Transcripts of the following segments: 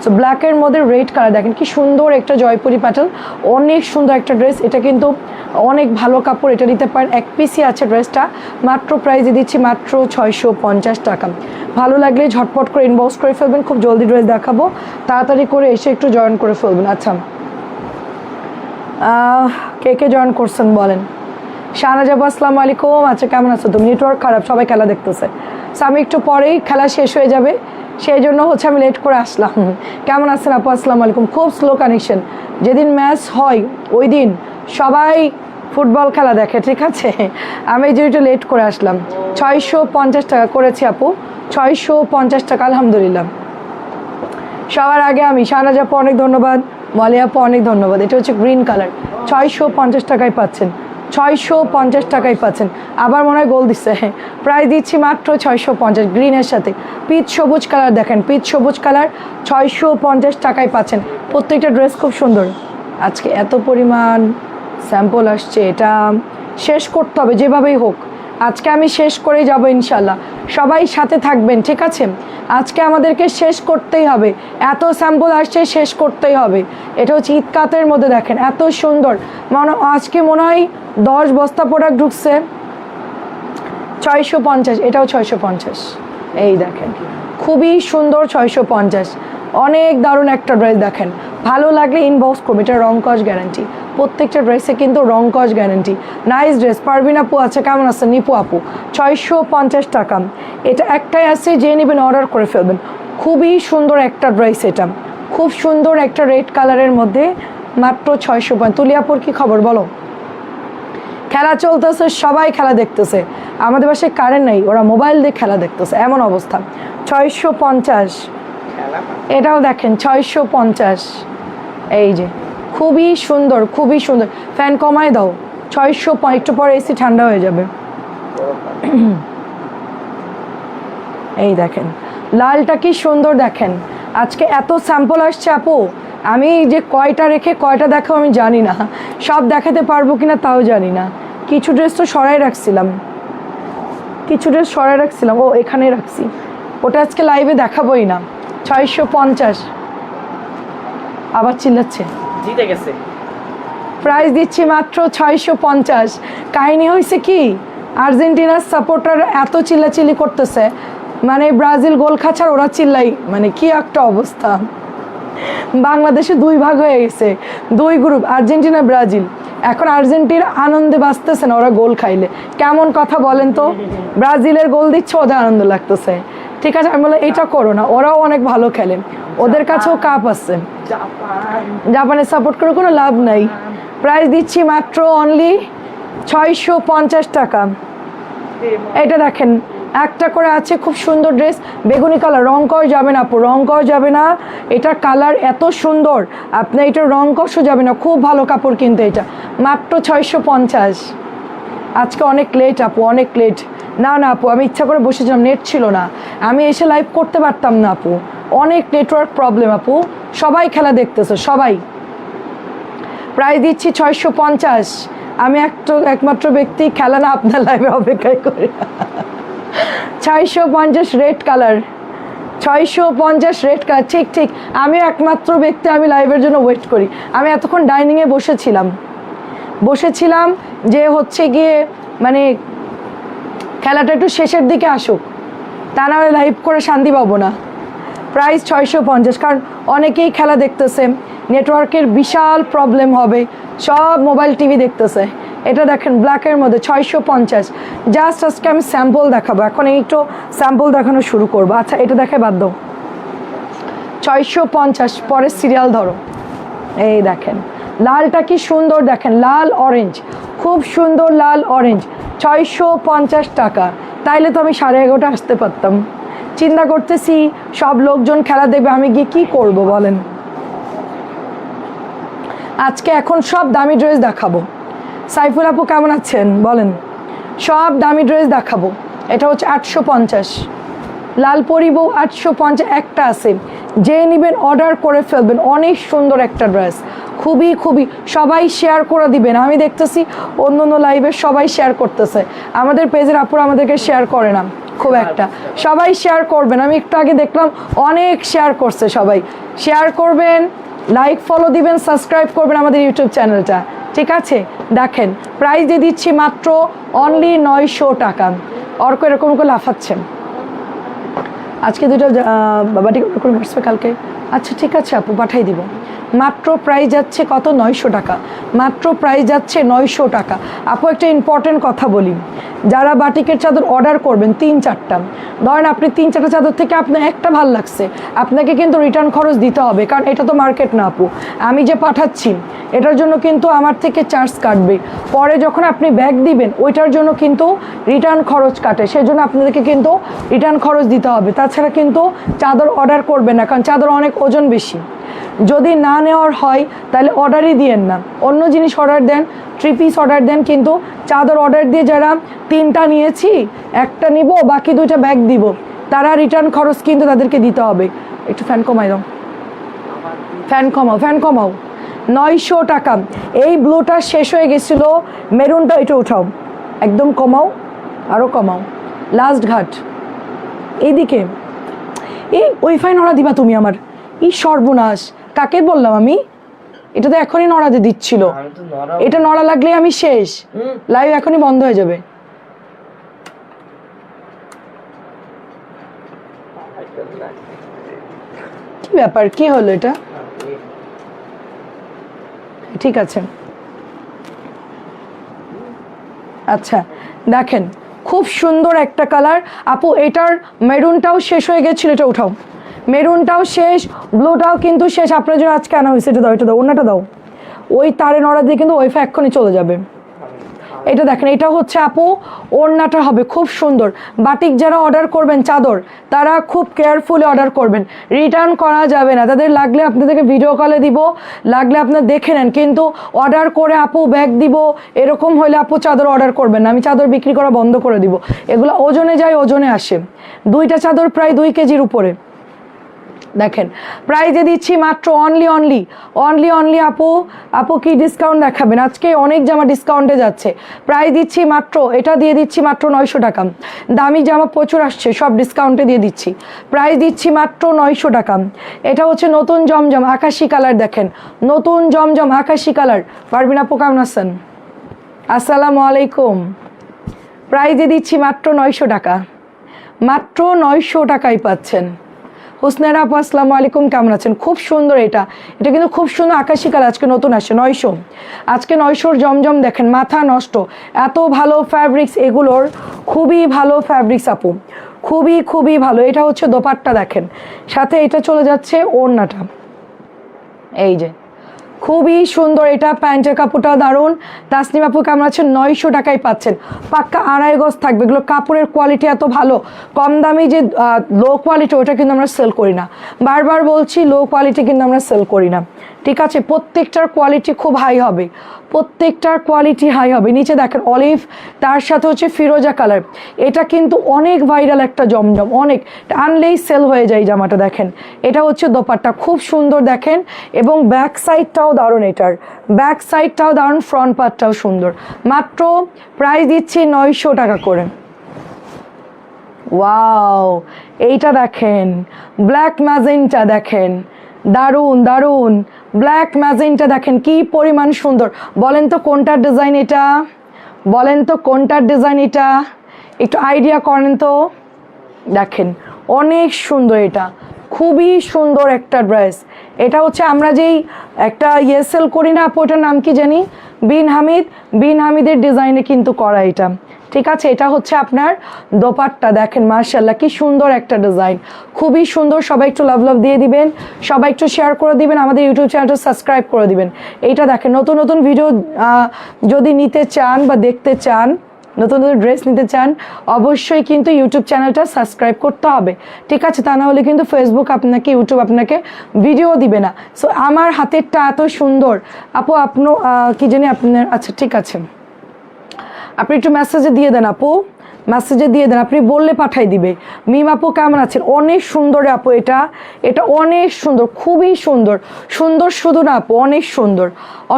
So ব্ল্যাকের মধ্যে red colour দেখেন কি সুন্দর একটা জয়পুরি প্যাটার্ন, অনেক সুন্দর একটা ড্রেস। এটা কিন্তু অনেক ভালো কাপড়, এটা নিতে পারেন। এক পিসই আছে ড্রেসটা, মাত্র প্রাইসে দিচ্ছি মাত্র 650 টাকা। ভালো লাগলে ঝটপট করে ইনবক্স করে ফেলবেন, খুব জলদি ড্রেস দেখাবো, তাড়াতাড়ি করে এসে একটু জয়েন করে ফেলবেন। আচ্ছা কে কে জয়েন করছেন বলেন। শাহনাজ আপু আসসালামু আলাইকুম। আচ্ছা কেমন আছো তুমি? নেটওয়ার্ক খারাপ, সবাই খেলা দেখতেছে। সো আমি একটু পরেই খেলা শেষ হয়ে যাবে, সেই জন্য হচ্ছে আমি লেট করে আসলাম। কেমন আছেন আপু? আসসালামু আলাইকুম। খুব স্লো কানেকশন, যেদিন ম্যাচ হয় ওই দিন সবাই ফুটবল খেলা দেখে, ঠিক আছে। আমি এই যে একটু লেট করে আসলাম। 650 টাকা করেছি আপু, 650 টাকা, আলহামদুলিল্লাহ। সবার আগে আমি। শাহনাজ আপু অনেক ধন্যবাদ, মালিয়া আপু অনেক ধন্যবাদ। এটা হচ্ছে গ্রিন কালার, 650 টাকায় পাচ্ছেন, 650 টাকায় পাচ্ছেন। আবার মনে হয় গোল দিচ্ছে, প্রাইস দিচ্ছি মাত্র 650। গ্রিনের সাথে পিচ সবুজ কালার দেখেন, পিচ সবুজ কালার, 650 টাকায় পাচ্ছেন। প্রত্যেকটা ড্রেস খুব সুন্দর। আজকে এত পরিমাণ স্যাম্পল আসছে, এটা শেষ করতে হবে যেভাবেই হোক। আজকে আমি শেষ করেই যাব ইনশাল্লাহ, সবাই সাথে থাকবেন, ঠিক আছে। আজকে আমাদেরকে শেষ করতেই হবে, এত স্যাম্পল আসছে, শেষ করতেই হবে। এটা হচ্ছে ঈদ কাতের মধ্যে দেখেন এত সুন্দর, আজকে মনে হয় 10 বস্তা প্রোডাক্ট ঢুকছে। 650, এটাও 650। এই দেখেন খুবই সুন্দর, 650, অনেক দারুণ একটা ড্রেস। দেখেন ভালো লাগলে ইনবক্স করবে, এটা রং কস গ্যারান্টি, প্রত্যেকটা ড্রেসে কিন্তু রং কস গ্যারান্টি। Nice dress. পারভিন আপু আছে, কেমন আছে? নিপু আপু 650 টাকা। এটা একটাই আছে, যে নেবেন অর্ডার করে ফেলবেন। খুবই সুন্দর একটা ড্রেস, এটা খুব সুন্দর একটা রেড কালারের মধ্যে, মাত্র 650। তুলিয়াপুর কি খবর বলো? খেলা চলতেছে, সবাই খেলা দেখতেছে, আমাদের বাসায় কারেন্ট নেই, ওরা মোবাইল দিয়ে খেলা দেখতেছে, এমন অবস্থা। 650, এটাও দেখেন 650। এই যে খুবই সুন্দর, খুবই সুন্দর। ফ্যান কমায় দাও, 650। একটু পরে এসি ঠান্ডা হয়ে যাবে। এই দেখেন লালটা কি সুন্দর দেখেন। আজকে এত স্যাম্পল আসছে আপু, আমি যে কয়টা রেখে কয়টা দেখাও আমি জানি না, সব দেখাতে পারবো কিনা তাও জানি না। কিছু ড্রেস তো সরাই রাখছিলাম, কিছু ড্রেস সরাই রাখছিলাম, ও এখানে রাখছি, ওটা আজকে লাইভে দেখাবোই না। 650, আবার চিল্লাচ্ছে, জিতে গেছে। প্রাইস দিচ্ছি মাত্র 650। কাহিনী হয়েছে কি, আর্জেন্টিনার সাপোর্টার এত চিল্লাচিল্লি করতেছে, মানে ব্রাজিল গোল খাচ্ছার ওরা চিল্লাই, মানে কি একটা অবস্থা। বাংলাদেশে 2 ভাগ হয়ে গেছে, 2 গ্রুপ, আর্জেন্টিনা ব্রাজিল। এখন আর্জেন্টিনা আনন্দে বাঁচতেছে না, ওরা গোল খাইলে। কেমন কথা বলেন তো, ব্রাজিলের গোল দিচ্ছে, ওদের আনন্দ লাগতেছে, ঠিক আছে। আমি বললাম এটা করো না, ওরাও অনেক ভালো খেলে, ওদের কাছেও কাপ আছে। জাপানের সাপোর্ট করে কোনো লাভ নাই। প্রাইস দিচ্ছি মাত্র অনলি 650 টাকা। এটা দেখেন একটা করে আছে, খুব সুন্দর ড্রেস, বেগুনি কালার, রং কষ যাবে না আপু, রং কষ যাবে না। এটার কালার এত সুন্দর, আপনার এটা রং কষও যাবে না, খুব ভালো কাপড় কিন্তু এটা, মাত্র 650। আজকে অনেক লেট আপু, অনেক লেট। না না আপু, আমি ইচ্ছা করে বসেছিলাম, নেট ছিল না, আমি এসে লাইভ করতে পারতাম না আপু, অনেক নেটওয়ার্ক প্রবলেম আপু। সবাই খেলা দেখতেছে, সবাই। প্রাইস দিচ্ছি 650। আমি একমাত্র ব্যক্তি খেলা না আপনার লাইভে অপেক্ষায় করে। 650 রেড কালার, 650 রেড কালার, ঠিক ঠিক, আমি একমাত্র ব্যক্তি, আমি লাইভের জন্য ওয়েট করি। আমি এতক্ষণ ডাইনিংয়ে বসেছিলাম যে হচ্ছে গিয়ে মানে খেলাটা একটু শেষের দিকে আসুক, তা না হলে লাইভ করে শান্তি পাবো না। প্রাইস 650, কারণ অনেকেই খেলা দেখতেছে, নেটওয়ার্কের বিশাল প্রবলেম হবে, সব মোবাইল টিভি দেখতেছে। এটা দেখেন ব্ল্যাকের মধ্যে 650। জাস্ট আজকে আমি স্যাম্পল দেখাবো, এখন একটু স্যাম্পল দেখানো শুরু করবো। আচ্ছা এটা দেখায় বাদ দাও, 650। পরে সিরিয়াল ধরো। এই দেখেন লালটা কি সুন্দর দেখেন, লাল অরেঞ্জ, খুব সুন্দর লাল অরেঞ্জ, 650 টাকা। তাইলে তো আমি 11:30 আসতে পারতাম। চিন্তা করতেছি সব লোকজন খেলা দেখবে, আমি গিয়ে কি করব বলেন। আজকে এখন সব দামি ড্রেস দেখাবো। সাইফুল আপু কেমন আছেন বলেন? সব দামি ড্রেস দেখাবো। এটা হচ্ছে 850, লাল পরিব 850 একটা আছে, যে নেবেন অর্ডার করে ফেলবেন। অনেক সুন্দর একটা ড্রেস, খুবই খুবই, সবাই শেয়ার করে দিবেন। আমি দেখতেছি অন্য অন্য লাইভে সবাই শেয়ার করতেছে, আমাদের পেজের আপুরা আমাদেরকে শেয়ার করে না। খুব একটা। সবাই শেয়ার করবেন, আমি একটু আগে দেখলাম অনেক শেয়ার করছে, সবাই শেয়ার করবেন, লাইক ফলো দিবেন, সাবস্ক্রাইব করবেন আমাদের ইউটিউব চ্যানেলটা, ঠিক আছে? দেখেন প্রাইস দিয়ে দিচ্ছি মাত্র অনলি 900 টাকা। অর্ক এরকম করে লাফাচ্ছেন, আজকে দুটো বাবাটি করে বসবে কালকে, আচ্ছা ঠিক আছে আপু পাঠাই দিব। মাত্র প্রাইস যাচ্ছে কত? 900 টাকা। মাত্র প্রাইস যাচ্ছে 900 টাকা। আপু একটা ইম্পর্টেন্ট কথা বলি, যারা বাটিকের চাদর অর্ডার করবেন 3-4টা, ধরেন আপনি 3-4টা চাদর থেকে আপনার একটা ভাল লাগছে, আপনাকে কিন্তু রিটার্ন খরচ দিতে হবে, কারণ এটা তো মার্কেট না আপু। আমি যে পাঠাচ্ছি এটার জন্য কিন্তু আমার থেকে চার্জ কাটবে, পরে যখন আপনি ব্যাগ দিবেন ওইটার জন্য কিন্তু রিটার্ন খরচ কাটে, সেই জন্য আপনাদেরকে কিন্তু রিটার্ন খরচ দিতে হবে। তাছাড়া কিন্তু চাদর অর্ডার করবেন না, কারণ চাদর অনেক ওজন বেশি। যদি না নেওয়ার হয় তাহলে অর্ডারই দিয়েন না, অন্য জিনিস অর্ডার দেন, 3 পিস অর্ডার দেন। কিন্তু চাদর অর্ডার দিয়ে যারা 3টা নিয়েছি, একটা নিব বাকি 2টা ব্যাগ দিব, তারা রিটার্ন খরচ কিন্তু তাদেরকে দিতে হবে। একটু ফ্যান কমাই দাও, ফ্যান কমাও, ফ্যান কমাও। 900 টাকা। এই ব্লুটা শেষ হয়ে গেছিল, মেরুনটা এটা উঠাও, একদম কমাও, আরও কমাও, লাস্ট ঘাট এইদিকে। এই ওয়াইফাই নড়া দিবা তুমি আমার, ই সর্বনাশ, কাকে বললাম আমি? এটা তো এখনই নড়াতে দিচ্ছিল, এটা নড়া লাগলে আমি শেষ, লাইভ এখনই বন্ধ হয়ে যাবে। কি ব্যাপার, কি হলো এটা? ঠিক আছে, আচ্ছা দেখেন খুব সুন্দর একটা কালার আপু। এটার মেরুনটাও শেষ হয়ে গেছিল, এটা উঠাও, মেরুনটাও শেষ, ব্লুটাও কিন্তু শেষ। আপনার জন্য আজকে আনা হয়েছে, এটা দাও, এটা দাও, অন্যটা দাও। ওই তারে নড়া দিয়ে কিন্তু ওয়াইফাই এক্ষুনি চলে যাবে। এটা দেখেন, এটা হচ্ছে আপু ওড়নাটা হবে খুব সুন্দর। বাটিক যারা অর্ডার করবেন চাদর, তারা খুব কেয়ারফুলি অর্ডার করবেন, রিটার্ন করা যাবে না। তাদের লাগলে আপনাদেরকে ভিডিও কলে দিব, লাগলে আপনার দেখে নেন, কিন্তু অর্ডার করে আপু ব্যাগ দিব এরকম হলে আপু চাদর অর্ডার করবেন না, আমি চাদর বিক্রি করা বন্ধ করে দিব। এগুলো ওজনে যায়, ওজনে আসে। 2টা চাদর প্রায় 2 কেজির উপরে। দেখেন প্রাইজে দিচ্ছি মাত্র অনলি আপু কি ডিসকাউন্ট দেখাবেন? আজকে অনেক জামা ডিসকাউন্টে যাচ্ছে, প্রাইস দিচ্ছি মাত্র, এটা দিয়ে দিচ্ছি মাত্র 900 টাকা। দামি জামা প্রচুর আসছে, সব ডিসকাউন্টে দিয়ে দিচ্ছি, প্রাইস দিচ্ছি মাত্র 900 টাকা। এটা হচ্ছে নতুন জমজম আকাশি কালার, দেখেন নতুন জমজম আকাশি কালার। পারবিন আপু কেমন আছেন? আসসালামু আলাইকুম। প্রাইজে দিচ্ছি মাত্র 900 টাকা, মাত্র 900 টাকায় পাচ্ছেন। হুসনারা আপু আসসালামু আলাইকুম, কেমন আছেন? খুব সুন্দর, এটা কিন্তু খুব সুন্দর আকাশি কালার, আজকে নতুন আসে 900। আজকে 900 জমজম, দেখেন মাথা নষ্ট, এত ভালো ফ্যাব্রিক্স এগুলোর, খুবই ভালো ফ্যাব্রিক্স আপু, খুবই ভালো। এটা হচ্ছে দোপাট্টা, দেখেন সাথে এটা চলে যাচ্ছে ওড়নাটা, এই যে খুবই সুন্দর। এটা প্যান্টের কাপড়টা দারুণ। তাসনিম আপু কেমন আছেন? 900 টাকায় পাচ্ছেন, পাক্কা 2.5 গজ থাকবে। এগুলো কাপড়ের কোয়ালিটি এত ভালো, কম দামি যে লো কোয়ালিটি ওটা কিন্তু আমরা সেল করি না, বারবার বলছি লো কোয়ালিটি কিন্তু আমরা সেল করি না, ঠিক আছে? প্রত্যেকটার কোয়ালিটি খুব হাই হবে, প্রত্যেকটার কোয়ালিটি হাই হবে। নিচে দেখেন অলিভ, তার সাথে হচ্ছে ফিরোজা কালার, এটা কিন্তু অনেক ভাইরাল একটা জমজম, অনেক আনলেই সেল হয়ে যায় জামাটা। দেখেন এটা হচ্ছে দোপাট্টা, খুব সুন্দর দেখেন, এবং ব্যাক সাইডটাও দারুণ, এটার ব্যাক সাইডটাও দারুণ, ফ্রন্ট পার্টটাও সুন্দর। মাত্র প্রাইস দিচ্ছি 900 টাকা করে। ওয়াও, এইটা দেখেন ব্ল্যাক ম্যাজেন্টা, দেখেন দারুণ ব্ল্যাক ম্যাজেন্টা, দেখেন কি পরিমাণ সুন্দর। বলেন তো কোনটার ডিজাইন এটা, বলেন তো কোনটার ডিজাইন এটা, একটু আইডিয়া করেন তো। দেখেন অনেক সুন্দর, এটা খুবই সুন্দর একটা ড্রেস। এটা হচ্ছে আমরা যেই একটা সেল করি না আপু, ওটার নাম কি জানি, বিন হামিদের ডিজাইনে কিন্তু করা এটা, ঠিক আছে? এটা হচ্ছে আপনার দোপাট্টা, দেখেন মাশাআল্লাহ কি সুন্দর একটা ডিজাইন, খুবই সুন্দর। সবাই একটু লাভ দিয়ে দিবেন, সবাই একটু শেয়ার করে দিবেন, আমাদের ইউটিউব চ্যানেলটা সাবস্ক্রাইব করে দিবেন। এইটা দেখেন নতুন ভিডিও যদি নিতে চান বা দেখতে চান, নতুন ড্রেস নিতে চান, অবশ্যই কিন্তু ইউটিউব চ্যানেলটা সাবস্ক্রাইব করতে হবে, ঠিক আছে? তা না হলে কিন্তু ফেসবুক আপনাকে, ইউটিউব আপনাকে ভিডিও দিবে না। সো আমার হাতেরটা এত সুন্দর আপু, আপনি কি জানি আপনার, আচ্ছা ঠিক আছে, আপনি একটু মেসেজে দিয়ে দেন আপু, মেসেজে দিয়ে দেন, আপনি বললে পাঠাই দিবে। মিম আপু কেমন আছেন? অনেক সুন্দর আপু, এটা অনেক সুন্দর, খুবই সুন্দর শুধু না আপু, অনেক সুন্দর,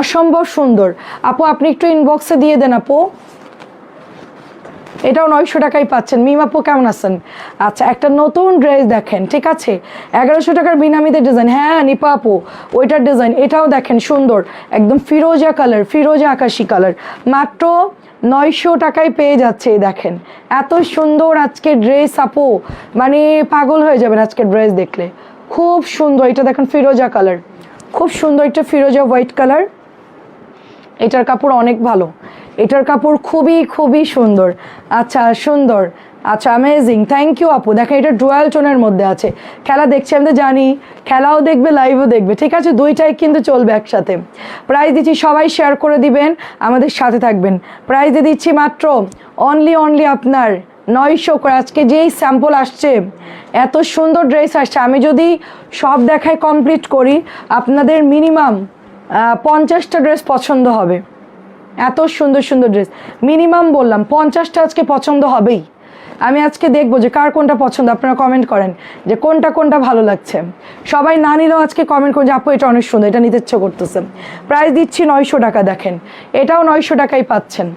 অসম্ভব সুন্দর আপু। আপনি একটু ইনবক্সে দিয়ে দেন আপু, এটাও 900 টাকায় পাচ্ছেন। মিমাপু কেমন আছেন? আচ্ছা, একটা নতুন ড্রেস দেখেন, ঠিক আছে, 1100 টাকার বিনামিদের ডিজাইন। হ্যাঁ নিপা আপু, ওইটার ডিজাইন। এটাও দেখেন সুন্দর, একদম ফিরোজা কালার, ফিরোজা আকাশি কালার, মাত্র 900 টাকায় পেয়ে যাচ্ছে। দেখেন এত সুন্দর আজকে ড্রেস আপু, মানে পাগল হয়ে যাবেন আজকে ড্রেস দেখলে। খুব সুন্দর, এটা দেখেন ফিরোজা কালার, খুব সুন্দর একটা ফিরোজা হোয়াইট কালার। এটার কাপড় অনেক ভালো, এটার কাপড় খুবই খুবই সুন্দর। আচ্ছা সুন্দর, আচ্ছা অ্যামেজিং, থ্যাংক ইউ আপু। দেখেন এটা ডুয়াল টোনের মধ্যে আছে। খেলা দেখছি আমি তো জানি, খেলাও দেখবে লাইভও দেখবে, ঠিক আছে, দুইটাই কিন্তু চলবে একসাথে। প্রাইস দিচ্ছি, সবাই শেয়ার করে দিবেন, আমাদের সাথে থাকবেন। প্রাইস দিয়ে দিচ্ছি মাত্র অনলি আপনার 900 করে। আজকে যেই স্যাম্পল আসছে, এত সুন্দর ড্রেস আসছে, আমি যদি সব দেখাই কমপ্লিট করি আপনাদের মিনিমাম 50টা ড্রেস পছন্দ হবে। এত সুন্দর সুন্দর ড্রেস, মিনিমাম বললাম 50টা আজকে পছন্দ হবেই। আমি আজকে দেখবো যে কার কোনটা পছন্দ, আপনারা কমেন্ট করেন যে কোনটা কোনটা ভালো লাগছে। সবাই না নিলেও আজকে কমেন্ট করুন যে আপু এটা অনেক সুন্দর, এটা নিতে ইচ্ছে করতেছে। প্রাইস দিচ্ছি 900 টাকা। দেখেন এটাও 900 টাকায় পাচ্ছেন।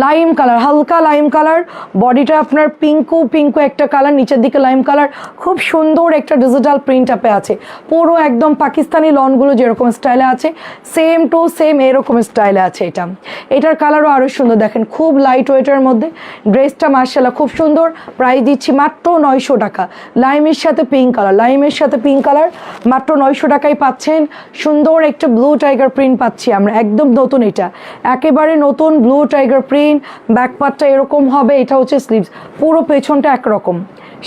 লাইম কালার, হালকা লাইম কালার, বডিটা আপনার পিঙ্কু পিঙ্কু একটা কালার, নিচের দিকে লাইম কালার, খুব সুন্দর একটা ডিজিটাল প্রিন্ট আপে আছে। পুরো একদম পাকিস্তানি লনগুলো যেরকম স্টাইলে আছে, সেম টু সেম এরকম স্টাইলে আছে। এটার কালারও আরও সুন্দর। দেখেন খুব লাইট ওয়েটের মধ্যে ড্রেসটা, মার্শাল্লাহ খুব সুন্দর। প্রাইস দিচ্ছি মাত্র 900 টাকা। লাইমের সাথে পিঙ্ক কালার, লাইমের সাথে পিঙ্ক কালার, মাত্র 900 টাকায় পাচ্ছেন। সুন্দর একটা ব্লু টাইগার প্রিন্ট পাচ্ছি আমরা, একদম নতুন, এটা একেবারে নতুন ব্লু টাইগার প্রিন্ট। ব্যাক পার্টটা এরকম হবে, এটা হচ্ছে স্লিভস, পুরো পেছনটা একরকম।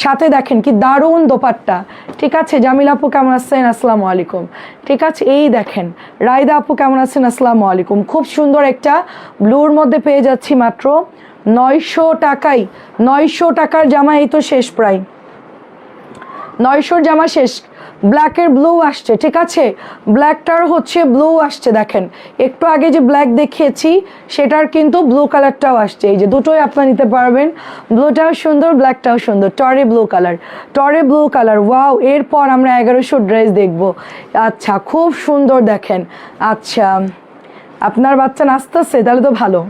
সাথে দেখেন কি দারুণ দোপাট্টা, ঠিক আছে। জামিল আপু কেমন আছেন? আসসালামু আলাইকুম, ঠিক আছে। এই দেখেন রায়দা আপু কেমন আছেন? আসসালামু আলাইকুম। খুব সুন্দর একটা ব্লুর মধ্যে পেয়ে যাচ্ছি মাত্র 900 টাকায়। 900 টাকার জামা এই তো শেষ, প্রায় 900 জামা শেষ। ব্ল্যাকের ব্লু আসছে, ঠিক আছে, ব্ল্যাকটার হচ্ছে ব্লু আসছে। দেখেন একটু আগে যে ব্ল্যাক দেখিয়েছি সেটার কিন্তু ব্লু কালারটাও আসছে। এই যে দুটোই আপনারা নিতে পারবেন, ব্লুটাও সুন্দর, ব্ল্যাকটাও সুন্দর। টরে ব্লু কালার, টরে ব্লু কালার, ওয়াও। এরপর আমরা 1100 ড্রেস দেখব। আচ্ছা খুব সুন্দর দেখেন। আচ্ছা আপনার বাচ্চা নাচতেছে, তাহলে তো ভালো।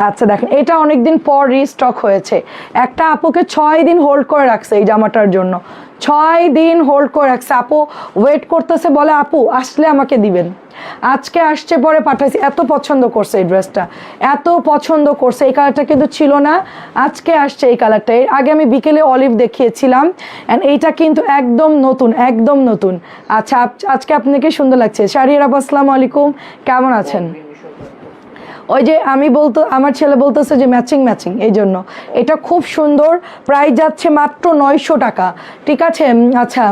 আচ্ছা দেখেন এটা অনেকদিন পর রিস্টক হয়েছে। একটা আপুকে 6 দিন হোল্ড করে রাখছে এই জামাটার জন্য, 6 দিন হোল্ড করে রাখছে। আপু ওয়েট করতেছে, বলে আপু আসলে আমাকে দিবেন। আজকে আসছে, পরে পাঠাইছি। এত পছন্দ করছে এই ড্রেসটা, এত পছন্দ করছে। এই কালারটা কিন্তু ছিল না, আজকে আসছে এই কালারটা। এর আগে আমি বিকেলে অলিভ দেখিয়েছিলাম, অ্যান্ড এইটা কিন্তু একদম নতুন, একদম নতুন। আচ্ছা আজকে আপনাকে সুন্দর লাগছে। শাহরিয়ার আপু আসসালামু আলাইকুম, কেমন আছেন? ওই যে আমি আমার ছেলে বলতেছে যে ম্যাচিং ম্যাচিং, এই জন্য এটা খুব সুন্দর। প্রাইস যাচ্ছে মাত্র 900 টাকা, ঠিক আছে। আচ্ছা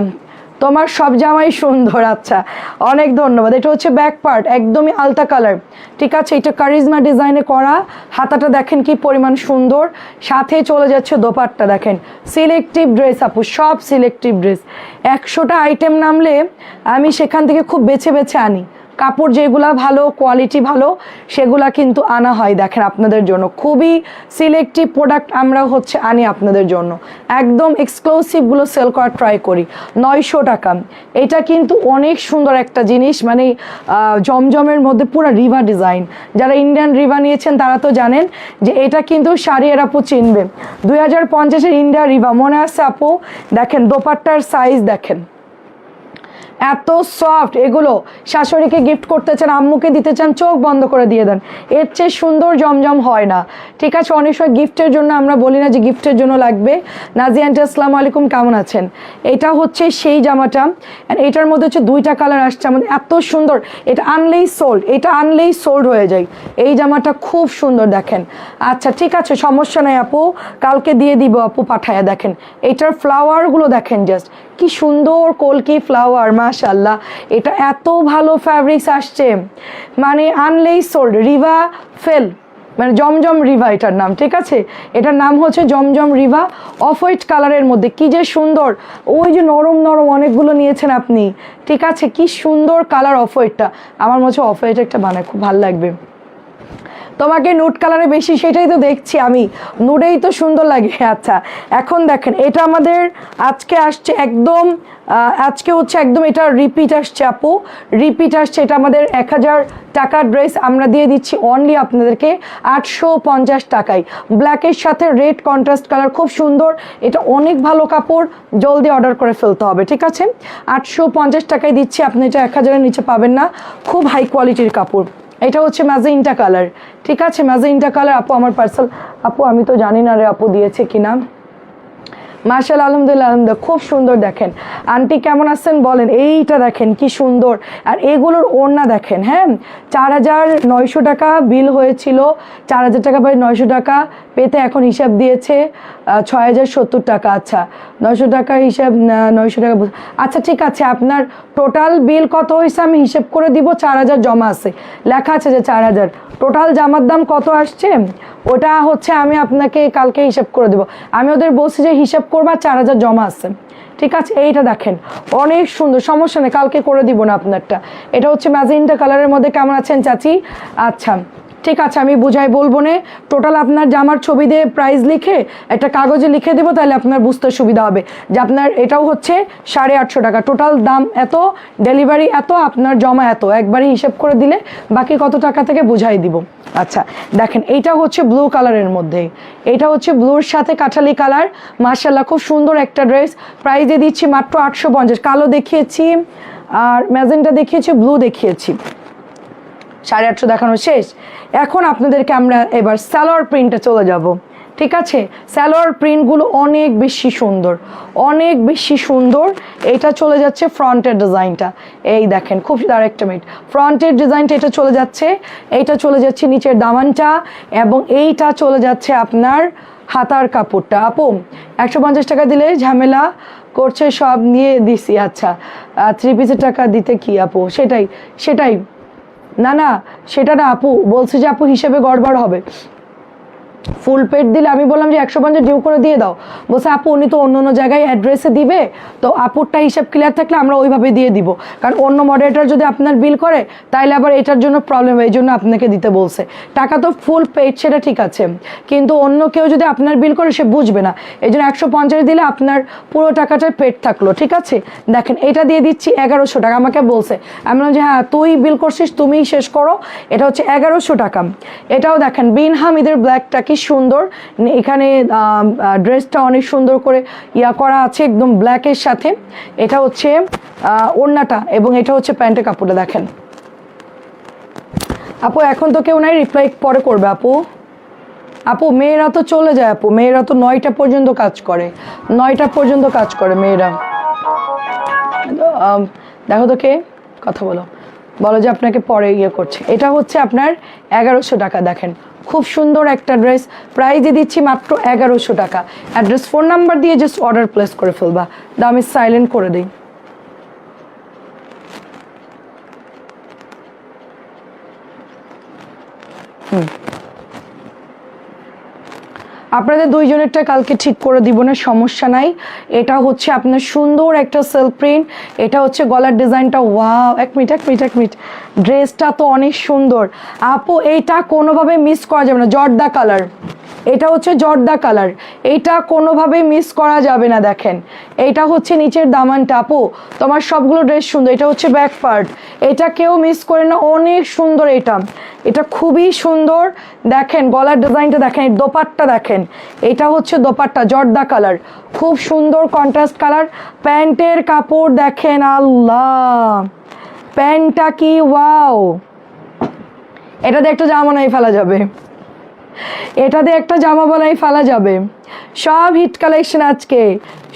তোমার সব জামাই সুন্দর, আচ্ছা অনেক ধন্যবাদ। এটা হচ্ছে ব্যাক পার্ট, একদমই আলতা কালার, ঠিক আছে। এটা কারিজমা ডিজাইনে করা, হাতাটা দেখেন কি পরিমাণ সুন্দর। সাথে চলে যাচ্ছে দোপাট্টা। দেখেন সিলেক্টিভ ড্রেস আপু, সব সিলেক্টিভ ড্রেস। 100টা আইটেম নামলে আমি সেখান থেকে খুব বেছে বেছে আনি। কাপড় যেগুলা ভালো, কোয়ালিটি ভালো, সেগুলা কিন্তু আনা হয়। দেখেন আপনাদের জন্য খুবই সিলেক্টিভ প্রোডাক্ট আমরা হচ্ছে আনি আপনাদের জন্য, একদম এক্সক্লুসিভগুলো সেল করার ট্রাই করি। 900 টাকা। এটা কিন্তু অনেক সুন্দর একটা জিনিস, মানে জমজমের মধ্যে পুরো রিভা ডিজাইন। যারা ইন্ডিয়ান রিভা নিয়েছেন তারা তো জানেন যে এটা কিন্তু শাড়ির আপু চিনবে। 2050-এর ইন্ডিয়া রিভা মনে আছে আপু? দেখেন দোপাট্টার সাইজ দেখেন, এত সফট। এগুলো শাশুড়িকে গিফট করতে চান, আম্মুকে দিতে চান, চোখ বন্ধ করে দিয়ে দেন, এর চেয়ে সুন্দর জমজম হয় না, ঠিক আছে। অনেক সময় গিফটের জন্য আমরা বলি না যে গিফটের জন্য লাগবে। নাজিয়া আন্টি আসসালামু আলাইকুম, কেমন আছেন? এটা হচ্ছে সেই জামাটা, এটার মধ্যে হচ্ছে 2টা কালার আসছে আমাদের, এত সুন্দর। এটা আনলেই সোল্ড, এটা আনলেই সোল্ড হয়ে যায়। এই জামাটা খুব সুন্দর দেখেন। আচ্ছা ঠিক আছে, সমস্যা নাই আপু, কালকে দিয়ে দিব আপু পাঠায়া। দেখেন এটার ফ্লাওয়ারগুলো দেখেন, জাস্ট কি সুন্দর কলকি ফ্লাওয়ার, মাশাআল্লাহ। এটা এত ভালো ফ্যাব্রিক্স আসছে, মানে আনলেই সোল্ড। রিভা ফেল, মানে জমজম রিভা এটার নাম, ঠিক আছে। এটার নাম হচ্ছে জমজম রিভা। অফ হোয়াইট কালারের মধ্যে কি যে সুন্দর। ওই যে নরম নরম অনেকগুলো নিয়েছেন আপনি, ঠিক আছে, কি সুন্দর কালার অফ হোয়াইটটা। আমার মনে হচ্ছে অফ হোয়াইট একটা বানায়, খুব ভালো লাগবে। তোমাকে নুড কালারে বেশি, সেটাই তো দেখছি আমি, নুডেই তো সুন্দর লাগে। আচ্ছা এখন দেখেন এটা আমাদের আজকে আসছে একদম, আজকে হচ্ছে একদম এটা রিপিট আসছে আপু, রিপিট আসছে। এটা আমাদের 1000 টাকার ড্রেস আমরা দিয়ে দিচ্ছি অনলি আপনাদেরকে 850 টাকায়। ব্ল্যাকের সাথে রেড কন্ট্রাস্ট কালার, খুব সুন্দর, এটা অনেক ভালো কাপড়, জলদি অর্ডার করে ফেলতে হবে, ঠিক আছে? 850 টাকায় দিচ্ছি, আপনি এটা 1000-এর নিচে পাবেন না, খুব হাই কোয়ালিটির কাপড়। এটা হচ্ছে ম্যাজেন্টা কালার, ঠিক আছে? ম্যাজেন্টা কালার আপু, আমার পার্সেল আপু, আমি তো জানি না রে আপু দিয়েছে কিনা। মাশাআল্লাহ, আলহামদুলিল্লাহ, আলহামদুলিল্লাহ, খুব সুন্দর। দেখেন আন্টি কেমন আছেন বলেন, এইটা দেখেন কি সুন্দর, আর এগুলোর ওড়না দেখেন। হ্যাঁ, 4900 টাকা বিল হয়েছিল, 4000 টাকা বাই 900 টাকা পেতে এখন হিসাব দিয়েছে 6070 টাকা। আচ্ছা 900 টাকা হিসাব, 900 টাকা, আচ্ছা ঠিক আছে। আপনার টোটাল বিল কত হয়েছে আমি হিসেব করে দিব, 4000 জমা আছে, লেখা আছে যে 4000, টোটাল জামার দাম কত আসছে ওটা হচ্ছে আমি আপনাকে কালকে হিসাব করে দেবো। আমি ওদের বলছি যে হিসাব করবা, 4000 জমা আছে, ঠিক আছে? এইটা দেখেন অনেক সুন্দর, সমস্যা নেই, কালকে করে দিব না আপনারটা। এটা হচ্ছে ম্যাজেন্টা কালারের মধ্যে। কেমন আছেন চাচি? আচ্ছা ঠিক আছে, আমি বুঝাই বলবো না, টোটাল আপনার জামার ছবি দিয়ে প্রাইস লিখে একটা কাগজে লিখে দেবো, তাহলে আপনার বুঝতে সুবিধা হবে যে আপনার এটাও হচ্ছে 850 টাকা, টোটাল দাম এত, ডেলিভারি এত, আপনার জমা এত, একবারই হিসেব করে দিলে বাকি কত টাকা থেকে বুঝাই দিব। আচ্ছা দেখেন এইটা হচ্ছে ব্লু কালারের মধ্যে, এটা হচ্ছে ব্লুর সাথে কাঠালি কালার, মাশাআল্লাহ খুব সুন্দর একটা ড্রেস, প্রাইসে দিচ্ছি মাত্র 850। কালো দেখিয়েছি আর ম্যাজেন্টা দেখিয়েছি, ব্লু দেখিয়েছি, 850 দেখানো শেষ। এখন আপনাদেরকে আমরা এবার সালোয়ার প্রিন্টে চলে যাব, ঠিক আছে? সালোয়ার প্রিন্টগুলো অনেক বেশি সুন্দর, অনেক বেশি সুন্দর। এটা চলে যাচ্ছে ফ্রন্টের ডিজাইনটা, এই দেখেন খুব আরেকটা মিনিট, ফ্রন্টের ডিজাইনটা এটা চলে যাচ্ছে, এইটা চলে যাচ্ছে নিচের দামানটা, এবং এইটা চলে যাচ্ছে আপনার হাতার কাপড়টা। আপু 150 টাকা দিলে ঝামেলা করছে, সব নিয়ে দিছি। আচ্ছা 3 পিসের টাকা দিতে কি আপু? সেটাই সেটাই, না না সেটা না আপু, বলছে যে আপু হিসেবে গড়বড় হবে, ফুল পেড দিলে আমি বললাম যে 150 ডিউ করে দিয়ে দাও, বলছে আপু উনি তো অন্য অন্য জায়গায় অ্যাড্রেসে দিবে, তো আপুরটা হিসাব ক্লিয়ার থাকলে আমরা ওইভাবে দিয়ে দিব, কারণ অন্য মডারেটর যদি আপনার বিল করে তাইলে আবার এটার জন্য প্রবলেম হয়, এই জন্য আপনাকে দিতে বলছে। টাকা তো ফুল পেড, সেটা ঠিক আছে, কিন্তু অন্য কেউ যদি আপনার বিল করে সে বুঝবে না, এই জন্য 150 দিলে আপনার পুরো টাকাটাই পেড থাকলো, ঠিক আছে? দেখেন এটা দিয়ে দিচ্ছি 1100 টাকা, আমাকে বলছে, আমি বললাম যে হ্যাঁ তুই বিল করছিস তুমিই শেষ করো, এটা হচ্ছে 1100 টাকা। এটাও দেখেন বিন হামিদের ব্ল্যাকটা কি সুন্দর, এখানে ড্রেসটা অনেক সুন্দর করে ইয়া করা আছে একদম ব্ল্যাকের সাথে। এটা হচ্ছে ওড়নাটা, এবং এটা হচ্ছে প্যান্টের কাপড়টা দেখেন। আপু এখন তো কেউ নাই, রিপ্লাই পরে করবে আপু। আপু মেয়েরা তো চলে যায় আপু, মেয়েরা তো 9টা পর্যন্ত কাজ করে, 9টা পর্যন্ত কাজ করে মেয়েরা। দেখো তো কে কথা বলো, বলো যে আপনাকে পরে ইয়ে করছে। এটা হচ্ছে আপনার 1100 টাকা, দেখেন খুব সুন্দর একটা ড্রেস, প্রাইজে দিচ্ছি মাত্র 1100 টাকা। অ্যাড্রেস ফোন নাম্বার দিয়ে জাস্ট অর্ডার প্লেস করে ফেলবা, দাম সাইলেন্ট করে দিই। আপনাদের দুইজনেরটা কালকে ঠিক করে দিব না, সমস্যা নাই। এটা হচ্ছে আপনার সুন্দর একটা সেলফ প্রিন্ট, এটা হচ্ছে গলার ডিজাইনটা, ওয়াও, এক মিনিট, ড্রেসটা তো অনেক সুন্দর আপু, এইটা কোনোভাবে মিস করা যাবে না, জর্দা কালার, এটা হচ্ছে জর্দা কালার, এইটা কোনোভাবে মিস করা যাবে না। দেখেন এইটা হচ্ছে নিচের দামানটা, আপু তোমার সবগুলো ড্রেস সুন্দর, এটা হচ্ছে ব্যাক পার্ট, এটা কেউ মিস করে না, অনেক সুন্দর, এটা খুবই সুন্দর। দেখেন গলার ডিজাইনটা দেখেন, দোপাট্টা দেখেন, এটা হচ্ছে দোপাট্টা জর্দা কালার, খুব সুন্দর কন্ট্রাস্ট কালার। প্যান্টের কাপড় দেখেন, আল্লাহ প্যান্টটা কি ওয়াও, এটাতে একটা জামা বানাই ফেলা যাবে, এটাতে একটা জামা বানাই ফেলা যাবে, সব হিট কালেকশন আজকে,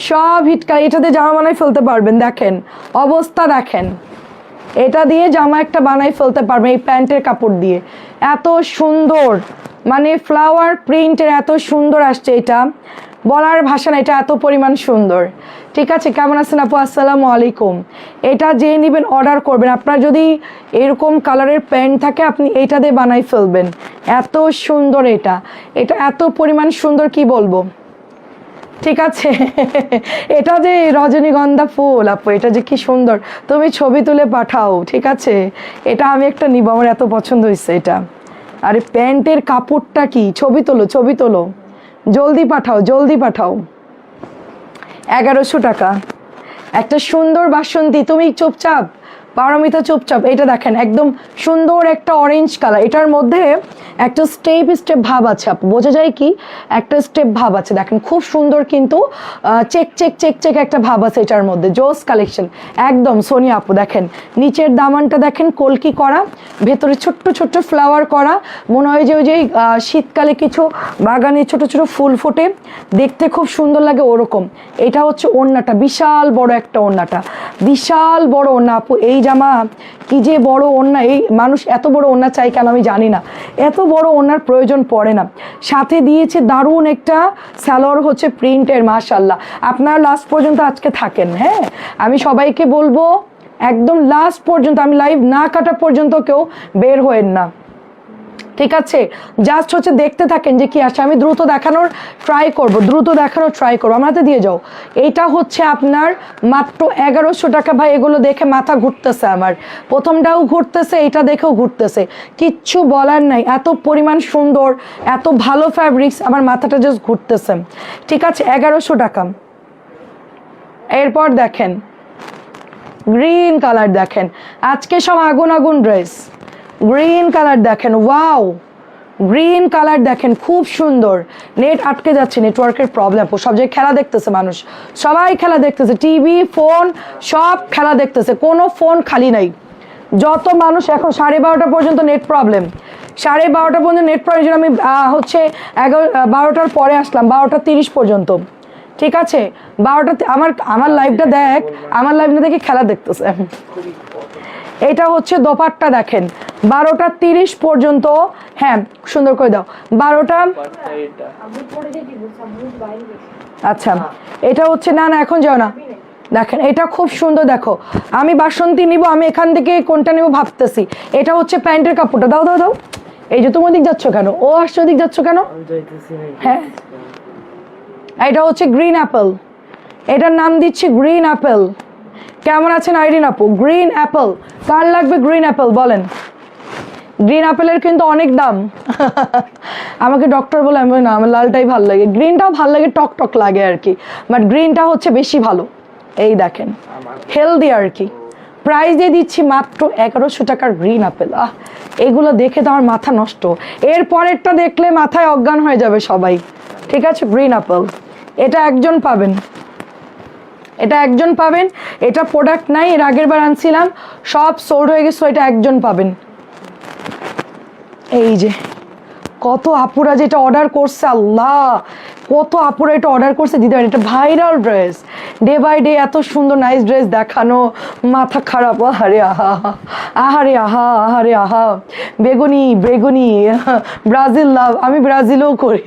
সব হিট কালেকশন, এটাতে জামা বানাই ফেলতে পারবেন। দেখেন অবস্থা দেখেন, এটা দিয়ে জামা একটা বানাই ফেলতে পারবেন এই প্যান্টের কাপড় দিয়ে, এত সুন্দর, মানে ফ্লাওয়ার প্রিন্টের এত সুন্দর আসছে, এটা বলার ভাষা না, এটা এত পরিমাণ সুন্দর। ঠিক আছে, কেমন আছেন আপু? আসসালামু আলাইকুম। এটা যে নেবেন অর্ডার করবেন, আপনার যদি এরকম কালারের প্যান্ট থাকে আপনি এইটা দিয়ে বানাই ফেলবেন, এত সুন্দর, এটা এত পরিমাণ সুন্দর কি বলবো। ঠিক আছে এটা যে রজনীগন্ধা ফুল আপু, এটা যে কি সুন্দর, তুমি ছবি তুলে পাঠাও, ঠিক আছে? এটা আমি একটা নিব, আমার এত পছন্দ হয়েছে এটা, আরে প্যান্টের কাপড়টা কি, ছবি তোলো ছবি তোলো, জলদি পাঠাও জলদি পাঠাও। 1100 টাকা একটা সুন্দর বাসন্তী। তুমি চুপচাপ, পারমিতা চুপচাপ। এটা দেখেন একদম সুন্দর একটা অরেঞ্জ কালার, এটার মধ্যে একটা স্টেপ স্টেপ ভাব আছে আপু, বোঝা যায় কি একটা স্টেপ ভাব আছে, দেখেন খুব সুন্দর কিন্তু চেক চেক চেক চেক একটা ভাব আছে এটার মধ্যে, জোস কালেকশন একদম। সোনিয়া আপু দেখেন নিচের দামানটা দেখেন কলকি করা, ভেতরে ছোট্ট ছোট্ট ফ্লাওয়ার করা, মনে হয় যে ওই যে শীতকালে কিছু বাগানে ছোট ছোট ফুল ফোটে, দেখতে খুব সুন্দর লাগে ওরকম। এটা হচ্ছে ওড়নাটা, বিশাল বড় একটা ওড়নাটা, বিশাল বড় ওড়না আপু। এই জামা কি যে বড় ওড়না, এই মানুষ এত বড় ওড়না চাই কেন আমি জানি না, এত বড় ওড়নার প্রয়োজন পড়ে না। সাথে দিয়েছে দারুণ একটা সালোয়ার হচ্ছে প্রিন্টের, মাশাল্লাহ। আপনারা লাস্ট পর্যন্ত আজকে থাকেন, হ্যাঁ আমি সবাইকে বলবো একদম লাস্ট পর্যন্ত, আমি লাইভ না কাটা পর্যন্ত কেউ বের হয়েন না, ঠিক আছে? জাস্ট হচ্ছে দেখতে থাকেন যে কি আসে, আমি দ্রুত দেখানোর ট্রাই করব, দ্রুত দেখানোর ট্রাই করবো। আমার হাতে দিয়ে যাও। এইটা হচ্ছে আপনার মাত্র 1100 টাকা। ভাই এগুলো দেখে মাথা ঘুরতেছে আমার, প্রথমটাও ঘুরতেছে, এটা দেখেও ঘুরতেছে, কিচ্ছু বলার নাই, এত পরিমাণ সুন্দর, এত ভালো ফ্যাব্রিক্স, আমার মাথাটা জাস্ট ঘুরতেছে, ঠিক আছে? 1100 টাকা। এরপর দেখেন গ্রিন কালার, দেখেন আজকে সব আগুন আগুন ড্রেস। গ্রিন কালার দেখেন, ওয়াও গ্রিন কালার দেখেন, খুব সুন্দর। নেট আটকে যাচ্ছে, নেটওয়ার্কের প্রবলেম, সব জায়গায় খেলা দেখতেছে মানুষ, সবাই খেলা দেখতেছে, টিভি ফোন সব খেলা দেখতেছে, কোনো ফোন খালি নাই। যত মানুষ এখন 12:30 পর্যন্ত নেট প্রবলেম, 12:30 পর্যন্ত নেট প্রবলেম। আমি হচ্ছে 12টার পরে আসলাম, 12:30 পর্যন্ত, ঠিক আছে? 12টাতে আমার লাইভটা দেখ, আমার লাইভ না দেখে খেলা দেখতেছে। এটা হচ্ছে দোপাট্টা দেখেন, 12:30 পর্যন্ত, হ্যাঁ সুন্দর করে দাও 12টা। আচ্ছা এটা হচ্ছে, না না এখন যাও না, দেখেন এটা খুব সুন্দর। দেখো আমি বাসন্তী নিব, আমি এখান থেকে কোনটা নিব ভাবতেছি। এটা হচ্ছে প্যান্টের কাপড়টা, দাও দাও দাও। এই যে তুমি ওদিক যাচ্ছ কেন, ও আসছে ওদিক যাচ্ছ কেন? হ্যাঁ এটা হচ্ছে গ্রিন অ্যাপেল, এটার নাম দিচ্ছি গ্রিন অ্যাপেল। কেমন আছেন আইরিন আপু? গ্রিন অ্যাপেল, কার লাগবে গ্রিন অ্যাপেল বলেন? গ্রিন অ্যাপেলের কিন্তু অনেক দাম। আমাকে ডক্টর বলে, আমি না আমার লালটাই ভালো লাগে, গ্রিনটাও ভালো লাগে, টক টক লাগে আর কি, বাট গ্রিনটা হচ্ছে বেশি ভালো। এই দেখেন হেলদি আর কি। প্রাইস দিয়ে দিচ্ছি মাত্র 1100 টাকার গ্রিন অ্যাপেল। এগুলো দেখে তো আমার মাথা নষ্ট, এর পরেরটা দেখলে মাথায় অজ্ঞান হয়ে যাবে সবাই, ঠিক আছে? গ্রিন অ্যাপেল এটা একজন পাবেন, এটা একজন পাবেন, এটা প্রোডাক্ট নাই, এর আগের বার আনছিলাম সব সোল্ড হয়ে গেছে, এটা একজন পাবেন। এই যে কত আপুরা যেটা অর্ডার করছে, আল্লাহ কত আপুরা এটা অর্ডার করছে দিদার, এটা viral dress, day by day এত সুন্দর নাইস ড্রেস দেখানো, মাথা খারাপ। আহারে আহা, আহারে আহা, আহারে আহা। বেগুনি বেগুনি, ব্রাজিল লাভ, আমি ব্রাজিলও করি,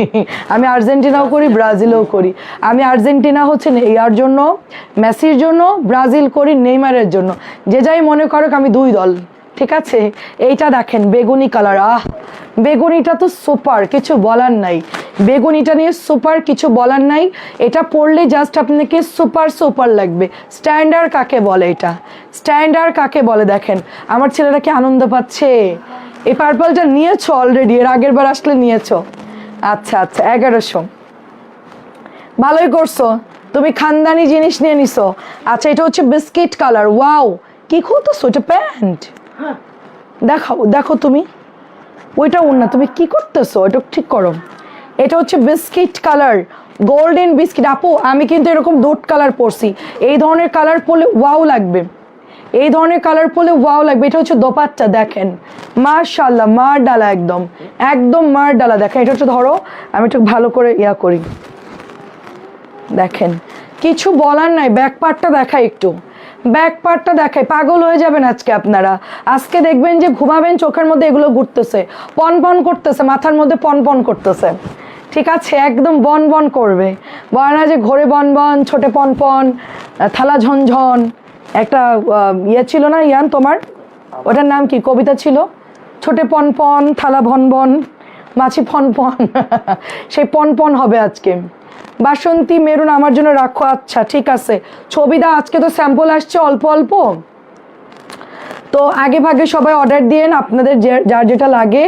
আমি আর্জেন্টিনাও করি, ব্রাজিলও করি। আমি আর্জেন্টিনা হচ্ছে ইয়ার জন্য, মেসির জন্য, ব্রাজিল করি নেইমারের জন্য, যে যাই মনে করুক আমি দুই দল, ঠিক আছে? এইটা দেখেন বেগুনি কালার, বেগুনিটা তো সুপার, কিছু বলার নাই, বেগুনিটা নিয়ে সুপার, কিছু বলার নাই। এটা পরলে জাস্ট আপনাকে সুপার সুপার লাগবে। স্ট্যান্ডার্ড কাকে বলে, এটা স্ট্যান্ডার্ড কাকে বলে দেখেন। আমার ছেলেরা কি আনন্দ পাচ্ছে? এই পার্পলটা নিয়েছো অলরেডি, এর আগের বার আসলে নিয়েছো? আচ্ছা আচ্ছা 1100, ভালোই করছো, তুমি খানদানি জিনিস নিয়ে নিছো। আচ্ছা এটা হচ্ছে বিস্কিট কালার, ওয়াও কি খুলতেছো, এটা প্যান্ট, দেখাও দেখো তুমি, ওইটা ওড়না, তুমি কি করতেছো, এটা ঠিক করো। এটা হচ্ছে বিস্কিট কালার, গোল্ডেন বিস্কিট। আপু আমি কিন্তু এরকম দুট কালার পরছি, এই ধরনের কালার পরলে ওয়াও লাগবে, এই ধরনের কালার পরলে ওয়াও লাগবে। এটা হচ্ছে দোপাট্টা দেখেন, মাশাআল্লাহ মার ডালা, একদম একদম মার ডালা। দেখেন এটা হচ্ছে, ধরো আমি একটু ভালো করে ইয়া করি, দেখেন কিছু বলার নাই। ব্যাক পার্টটা দেখাই একটু, ব্যাক পার্টটা দেখাই, পাগল হয়ে যাবেন আজকে আপনারা। আজকে দেখবেন যে ঘুমাবেন চোখের মধ্যে এগুলো ঘুরতেছে, পন পন করতেছে, মাথার মধ্যে পন পন করতেছে, ঠিক আছে? একদম বন বন করবে, বলে না যে ঘোরে বন বন, ছোটে পন পন, থালা ঝনঝন, একটা ইয়ে ছিল না ইয়ান তোমার, ওটার নাম কি, কবিতা ছিল, ছোটে পন পন, থালা ভন বন, মাছি ফন ফন। সেই পন পন হবে আজকে। বাসন্তী মেরুন আমার জন্য রাখো, আচ্ছা ঠিক আছে। ছবি দাও, আজকে তো স্যাম্পল আসছে অল্প অল্প, তো আগে ভাগে সবাই অর্ডার দিয়েন আপনাদের যার যেটা লাগে,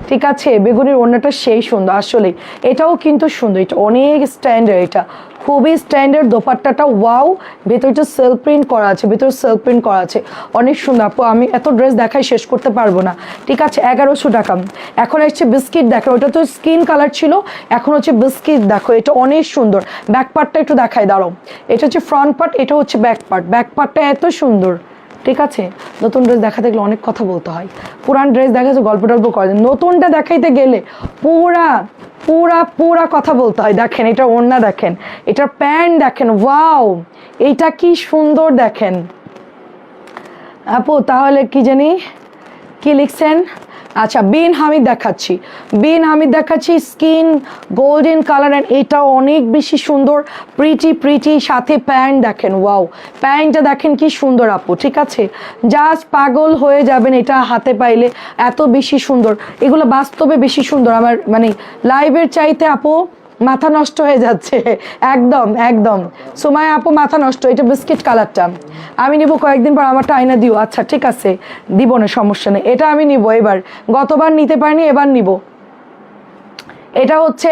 ঠিক আছে। বেগুনির ওড়নাটা সেই সুন্দর আসলে, এটাও কিন্তু সুন্দর, এটা অনেক স্ট্যান্ডার্ড, এটা খুবই স্ট্যান্ডার্ড। দোপাট্টাটা ওয়াও, ভেতরটা সেলফ প্রিন্ট করা আছে, ভেতরে সেলফ প্রিন্ট করা আছে, অনেক সুন্দর। আপু আমি এত ড্রেস দেখাই শেষ করতে পারবো না, ঠিক আছে। 1100 টাকা। এখন হচ্ছে বিস্কিট দেখো, ওটা তো স্কিন কালার ছিল, এখন হচ্ছে বিস্কিট দেখো, এটা অনেক সুন্দর। ব্যাক পার্টটা একটু দেখাই দাঁড়ো, এটা হচ্ছে ফ্রন্ট পার্ট, এটা হচ্ছে ব্যাক পার্ট। ব্যাক পার্টটা এত সুন্দর, ঠিক আছে। নতুন ড্রেস দেখাতে গেলে অনেক কথা বলতে হয়, পুরান ড্রেস দেখাচ্ছে গল্প টল্প করে, নতুনটা দেখাইতে গেলে পুরা পুরা পুরা কথা বলতে হয়। দেখেন এটা ওড়না, দেখেন এটার প্যান্ট, দেখেন ওয়াও, এইটা কি সুন্দর দেখেন আপু। তাহলে কি জানি কি লিখছেন, আচ্ছা বিন হামিদ দেখাচ্ছি, বিন হামিদ দেখাচ্ছি, স্কিন গোল্ডেন কালার, অ্যান্ড এটা অনেক বেশি সুন্দর, প্রিটি সাথে প্যান্ট দেখেন, ওয়াও প্যান্টটা দেখেন কি সুন্দর আপু, ঠিক আছে। জাস্ট পাগল হয়ে যাবেন এটা হাতে পাইলে, এত বেশি সুন্দর। এগুলো বাস্তবে বেশি সুন্দর, আমার মানে লাইভের চাইতে আপু মাথা নষ্ট হয়ে যাচ্ছে, একদম একদম। সময় আপু মাথা নষ্ট, এটা বিস্কিট কালারটা আমি নিব কয়েকদিন পর, আমারটা আয়না দিও। আচ্ছা ঠিক আছে, দিব না, সমস্যা নেই, এটা আমি নিব এবার, গতবার নিতে পারিনি, এবার নিব। এটা হচ্ছে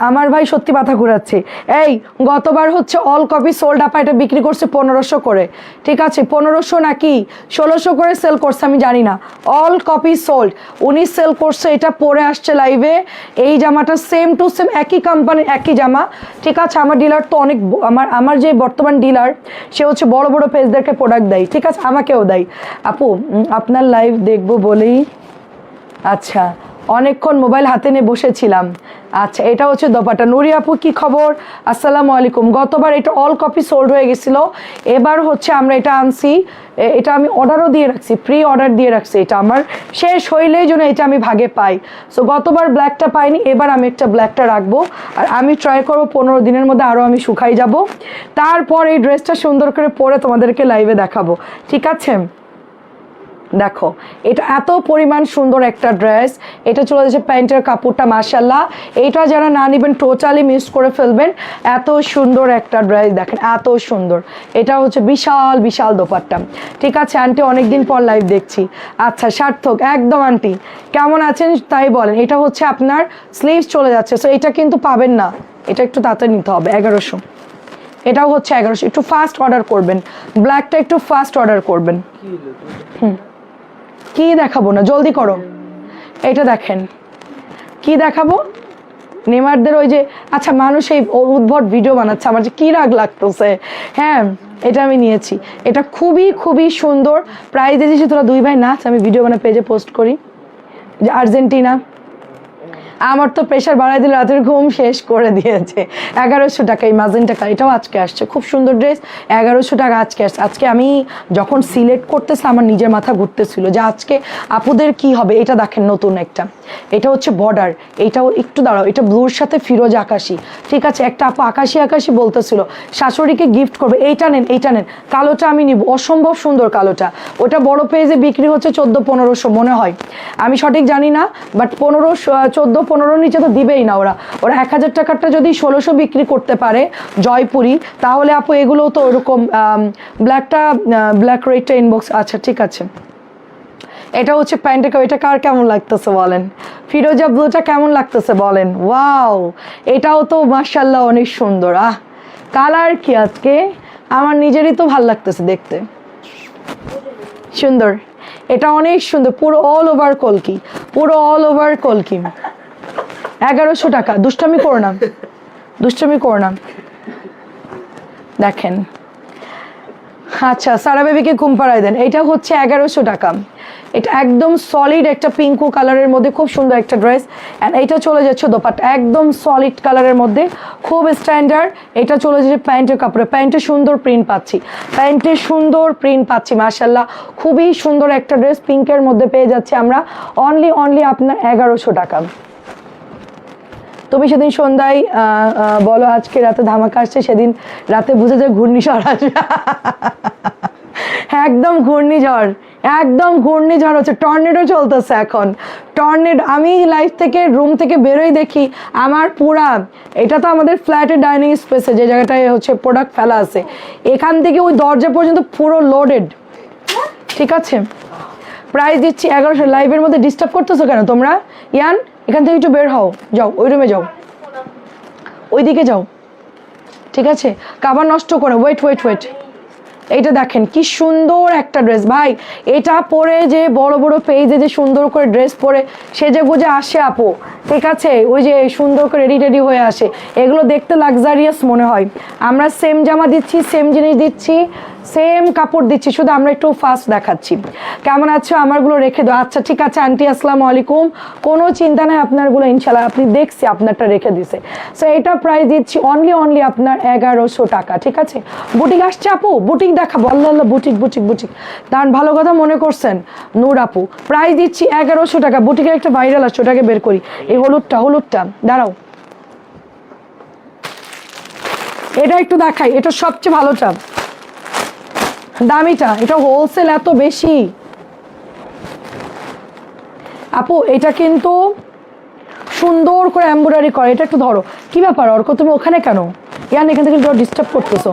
আমার ভাই সত্যি মাথা ঘুরাচ্ছে, এই গতবার হচ্ছে অল কপি সোল্ড আপা, এটা বিক্রি করছে 1500 করে, ঠিক আছে। 1500 নাকি 1600 করে সেল করছে আমি জানি না, অল কপি সোল্ড উনি সেল করছে। এটা পরে আসছে লাইভে, এই জামাটা সেম টু সেম একই কোম্পানির একই জামা, ঠিক আছে। আমার ডিলার তো অনেক, আমার যে বর্তমান ডিলার সে হচ্ছে বড় বড় পেজদেরকে প্রোডাক্ট দেয়, ঠিক আছে, আমাকেও দেয়। আপু আপনার লাইভ দেখবো বলেই, আচ্ছা অনেকক্ষণ মোবাইল হাতে নিয়ে বসেছিলাম। আচ্ছা এটা হচ্ছে দোপাট্টা। নুরি আপু কি খবর, আসসালামু আলাইকুম। গতবার এটা অল কপি সোল্ড হয়ে গেছিল, এবার হচ্ছে আমরা এটা আনছি, এটা আমি অর্ডারও দিয়ে রাখছি, প্রি অর্ডার দিয়ে রাখছি, এটা আমার শেষ হইলেই জন্য এটা আমি ভাগে পাই। সো গতবার ব্ল্যাকটা পাইনি, এবার আমি একটা ব্ল্যাকটা রাখবো, আর আমি ট্রাই করবো 15 দিনের মধ্যে আরও আমি শুকাই যাব, তারপর এই ড্রেসটা সুন্দর করে পরে তোমাদেরকে লাইভে দেখাবো, ঠিক আছে। দেখো এটা এত পরিমাণ সুন্দর একটা ড্রেস, এটা চলে যাচ্ছে প্যান্টের কাপড়টা মাশাল্লাহ, এইটা যারা না নেবেন টোটালি মিস করে ফেলবেন, এত সুন্দর একটা ড্রেস দেখেন, এত সুন্দর। এটা হচ্ছে বিশাল বিশাল দোপাট্টা, ঠিক আছে। আন্টি অনেকদিন পর লাইভ দেখছি, আচ্ছা সার্থক একদম। আন্টি কেমন আছেন তাই বলেন। এটা হচ্ছে আপনার স্লিভস চলে যাচ্ছে, সো এটা কিন্তু পাবেন না, এটা একটু তাড়াতাড়ি নিতে হবে। 1100, এটাও হচ্ছে 1100, একটু ফাস্ট অর্ডার করবেন, ব্ল্যাকটা একটু ফাস্ট অর্ডার করবেন। কি দেখাবো না, জলদি করো। এটা দেখেন কি দেখাবো, নেমারদের ওই যে, আচ্ছা মানুষ এই উদ্ভট ভিডিও বানাচ্ছে, আমার যে কি রাগ লাগতেছে। হ্যাঁ এটা আমি নিয়েছি, এটা খুবই খুবই সুন্দর, প্রাইস দিয়েছি। তোরা দুই ভাই নাচ, আমি ভিডিও বানা পেজে পোস্ট করি। যে আর্জেন্টিনা, আমার তো প্রেশার বাড়াই দিল, রাতের ঘুম শেষ করে দিয়েছে। 1100 টাকা এই মাজেন্টা কালার, এটাও আজকে আসছে, খুব সুন্দর ড্রেস, 1100 টাকা আজকে আসছে। আজকে আমি যখন সিলেক্ট করতেছি আমার নিজের মাথা ঘুরতেছিল যে আজকে আপুদের কি হবে। এটা দেখেন নতুন একটা, এটা হচ্ছে বর্ডার, এটাও একটু দাঁড়াও, এটা ব্লুর সাথে ফিরোজ আকাশি, ঠিক আছে। একটা আপু আকাশি আকাশি বলতেছিল শাশুড়িকে গিফট করবে, এইটা নেন এইটা নেন, কালোটা আমি নিব, অসম্ভব সুন্দর কালোটা। ওটা বড় পেজে বিক্রি হচ্ছে 1400-1500 মনে হয়, আমি সঠিক জানি না, বাট 14-15 নিচে তো দিবেই না ওরা। 1000 টাকারটা যদি 1600 বিক্রি করতে পারে জয়পুরি, তাহলে আপু এগুলোও তো ওরকম। ব্ল্যাকটা, ব্ল্যাক রেডটা ইনবক্স, আচ্ছা ঠিক আছে। এটা হচ্ছে প্যান্টটা, এটা কার কেমন লাগতেছে বলেন, ফিরোজা ব্লুটা কেমন লাগতেছে বলেন। ওয়াও এটাও তো মাশাআল্লাহ অনেক সুন্দর, কালার কি আজকে আমার নিজেরই তো ভাল লাগতেছে দেখতে, সুন্দর। এটা অনেক সুন্দর, পুরো অল ওভার কলকি, পুরো অল ওভার কলকি। 1100 টাকা, দুষ্টামি করো না, দুষ্টামি করো না। দেখেন আচ্ছা সারা বেবিকে ঘুম পাড়ায় দেন, এটা হচ্ছে 1100 টাকা। এটা একদম সলিড একটা পিঙ্কু কালারের মধ্যে খুব সুন্দর একটা ড্রেস, অ্যান্ড এটা চলে যাচ্ছে দোপাট্টা একদম সলিড কালারের মধ্যে, খুব স্ট্যান্ডার্ড। এটা চলে যাচ্ছে প্যান্টের কাপড়ে, প্যান্টে সুন্দর প্রিন্ট পাচ্ছি, প্যান্টে সুন্দর প্রিন্ট পাচ্ছি মাশাল্লাহ, খুবই সুন্দর একটা ড্রেস পিঙ্কের মধ্যে পেয়ে যাচ্ছি আমরা অনলি আপনার 1100 টাকা। তুমি সেদিন সন্ধ্যায় বলো আজকে রাতে ধামাকা আসছে, সেদিন রাতে বুঝে যায় ঘূর্ণিঝড় আসবে। একদম ঘূর্ণিঝড়, একদম ঘূর্ণিঝড় হচ্ছে, টর্নেডো চলতেছে এখন, টর্নেডো। আমি লাইফ থেকে রুম থেকে বেরোই দেখি আমার পুরা, এটা তো আমাদের ফ্ল্যাটের ডাইনিং স্পেসে যে জায়গাটায় হচ্ছে প্রোডাক্ট ফেলা আছে, এখান থেকে ওই দরজা পর্যন্ত পুরো লোডেড, ঠিক আছে, প্রাইস দিচ্ছি 1100। লাইভের মধ্যে ডিস্টার্ব করতেছো কেন তোমরা? ইয়ান এখান থেকে একটু বের হও, যাও ওই রুমে যাও, ওইদিকে যাও। ঠিক আছে, কাবার নষ্ট করে। ওয়েট ওয়েট ওয়েট, এইটা দেখেন কি সুন্দর একটা ড্রেস ভাই। এটা পরে যে বড় বড় পেজে যে সুন্দর করে ড্রেস পরে সেজে গুজে আসে আপু, ঠিক আছে, ওই যে সুন্দর করে রেডি টেডি হয়ে আসে, এগুলো দেখতে লাক্সারিয়াস মনে হয়। আমরা সেম জামা দিচ্ছি, সেম জিনিস দিচ্ছি, সেম কাপড় দিচ্ছি, শুধু আমরা একটু ফাস্ট দেখাচ্ছি। কেমন আছো? আমারগুলো রেখে দাও। আচ্ছা ঠিক আছে আন্টি, আসসালামু আলাইকুম। কোনো চিন্তা নাই, আপনারগুলো ইনশাল্লাহ আপনি দেখছি আপনারটা রেখে দিছে। সো এটা প্রাইস দিচ্ছি অনলি আপনার 1100 টাকা। ঠিক আছে, বুটিক আসছে আপু, বুটিক দেখাবো। আল্লাহ আল্লাহ, বুটিক বুটিক বুটিক, দাঁড়ান, ভালো কথা মনে করছেন নূর আপু। প্রাইস দিচ্ছি 1100 টাকা। বুটিকের একটা ভাইরাল আসছে, ওটাকে বের করি। এই হলুদটা দাঁড়াও, এটা একটু দেখাই। এটা সবচেয়ে ভালোটা, দামিটা, এটা হোলসেল এত বেশি আপু। এটা কিন্তু সুন্দর করে এমব্রয়ডারি করে। এটা একটু ধরো, কি ব্যাপার অর্ক, তুমি ওখানে কেন? ইয়ান এখান থেকে ডিস্টার্ব করতেছো।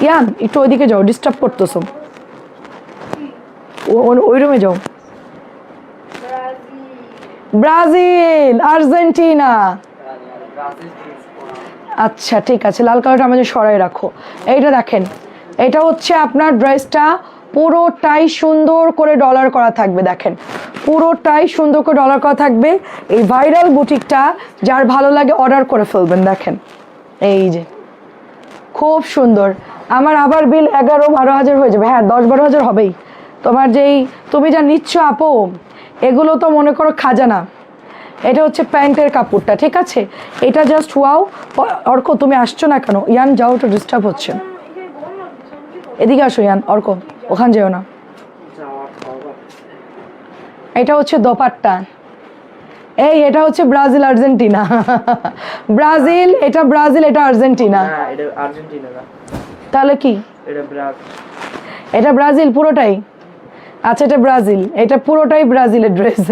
ইয়ান একটু ওইদিকে যাও, ডিস্টার্ব করতেছো, ওই রুমে যাও। Brazil, Argentina. আচ্ছা ঠিক আছে, লাল কালারটা আমাদের সরাই রাখো। এইটা দেখেন, এটা হচ্ছে আপনার ড্রেসটা পুরোটাই সুন্দর করে ডলার করা থাকবে। দেখেন পুরোটাই সুন্দর করে ডলার করা থাকবে। এই ভাইরাল বুটিকটা যার ভালো লাগে অর্ডার করে ফেলবেন। দেখেন এই যে খুব সুন্দর। আমার আবার বিল 11-12 হাজার হয়ে যাবে। হ্যাঁ 10-12 হাজার হবেই। তোমার যেই তুমি যা নিচ্ছ আপু, এগুলো তো মনে করো খাজানা। এটা হচ্ছে প্যান্টের কাপড়টা, ঠিক আছে, এটা জাস্ট ওয়াও। অর্ক তুমি আসছো না কেন? ইয়ান যাও, একটু ডিস্টার্ব হচ্ছে, এদিকে আসো ইয়ান। অর্ক ওখান যেও না। এটা হচ্ছে দোপাট্টা। এই এটা হচ্ছে ব্রাজিল আর্জেন্টিনা। ব্রাজিল, এটা ব্রাজিল, এটা আর্জেন্টিনা। তাহলে কি? এটা ব্রাজিল পুরোটাই। আচ্ছা এটা ব্রাজিল, এটা পুরোটাই ব্রাজিলের ড্রেস।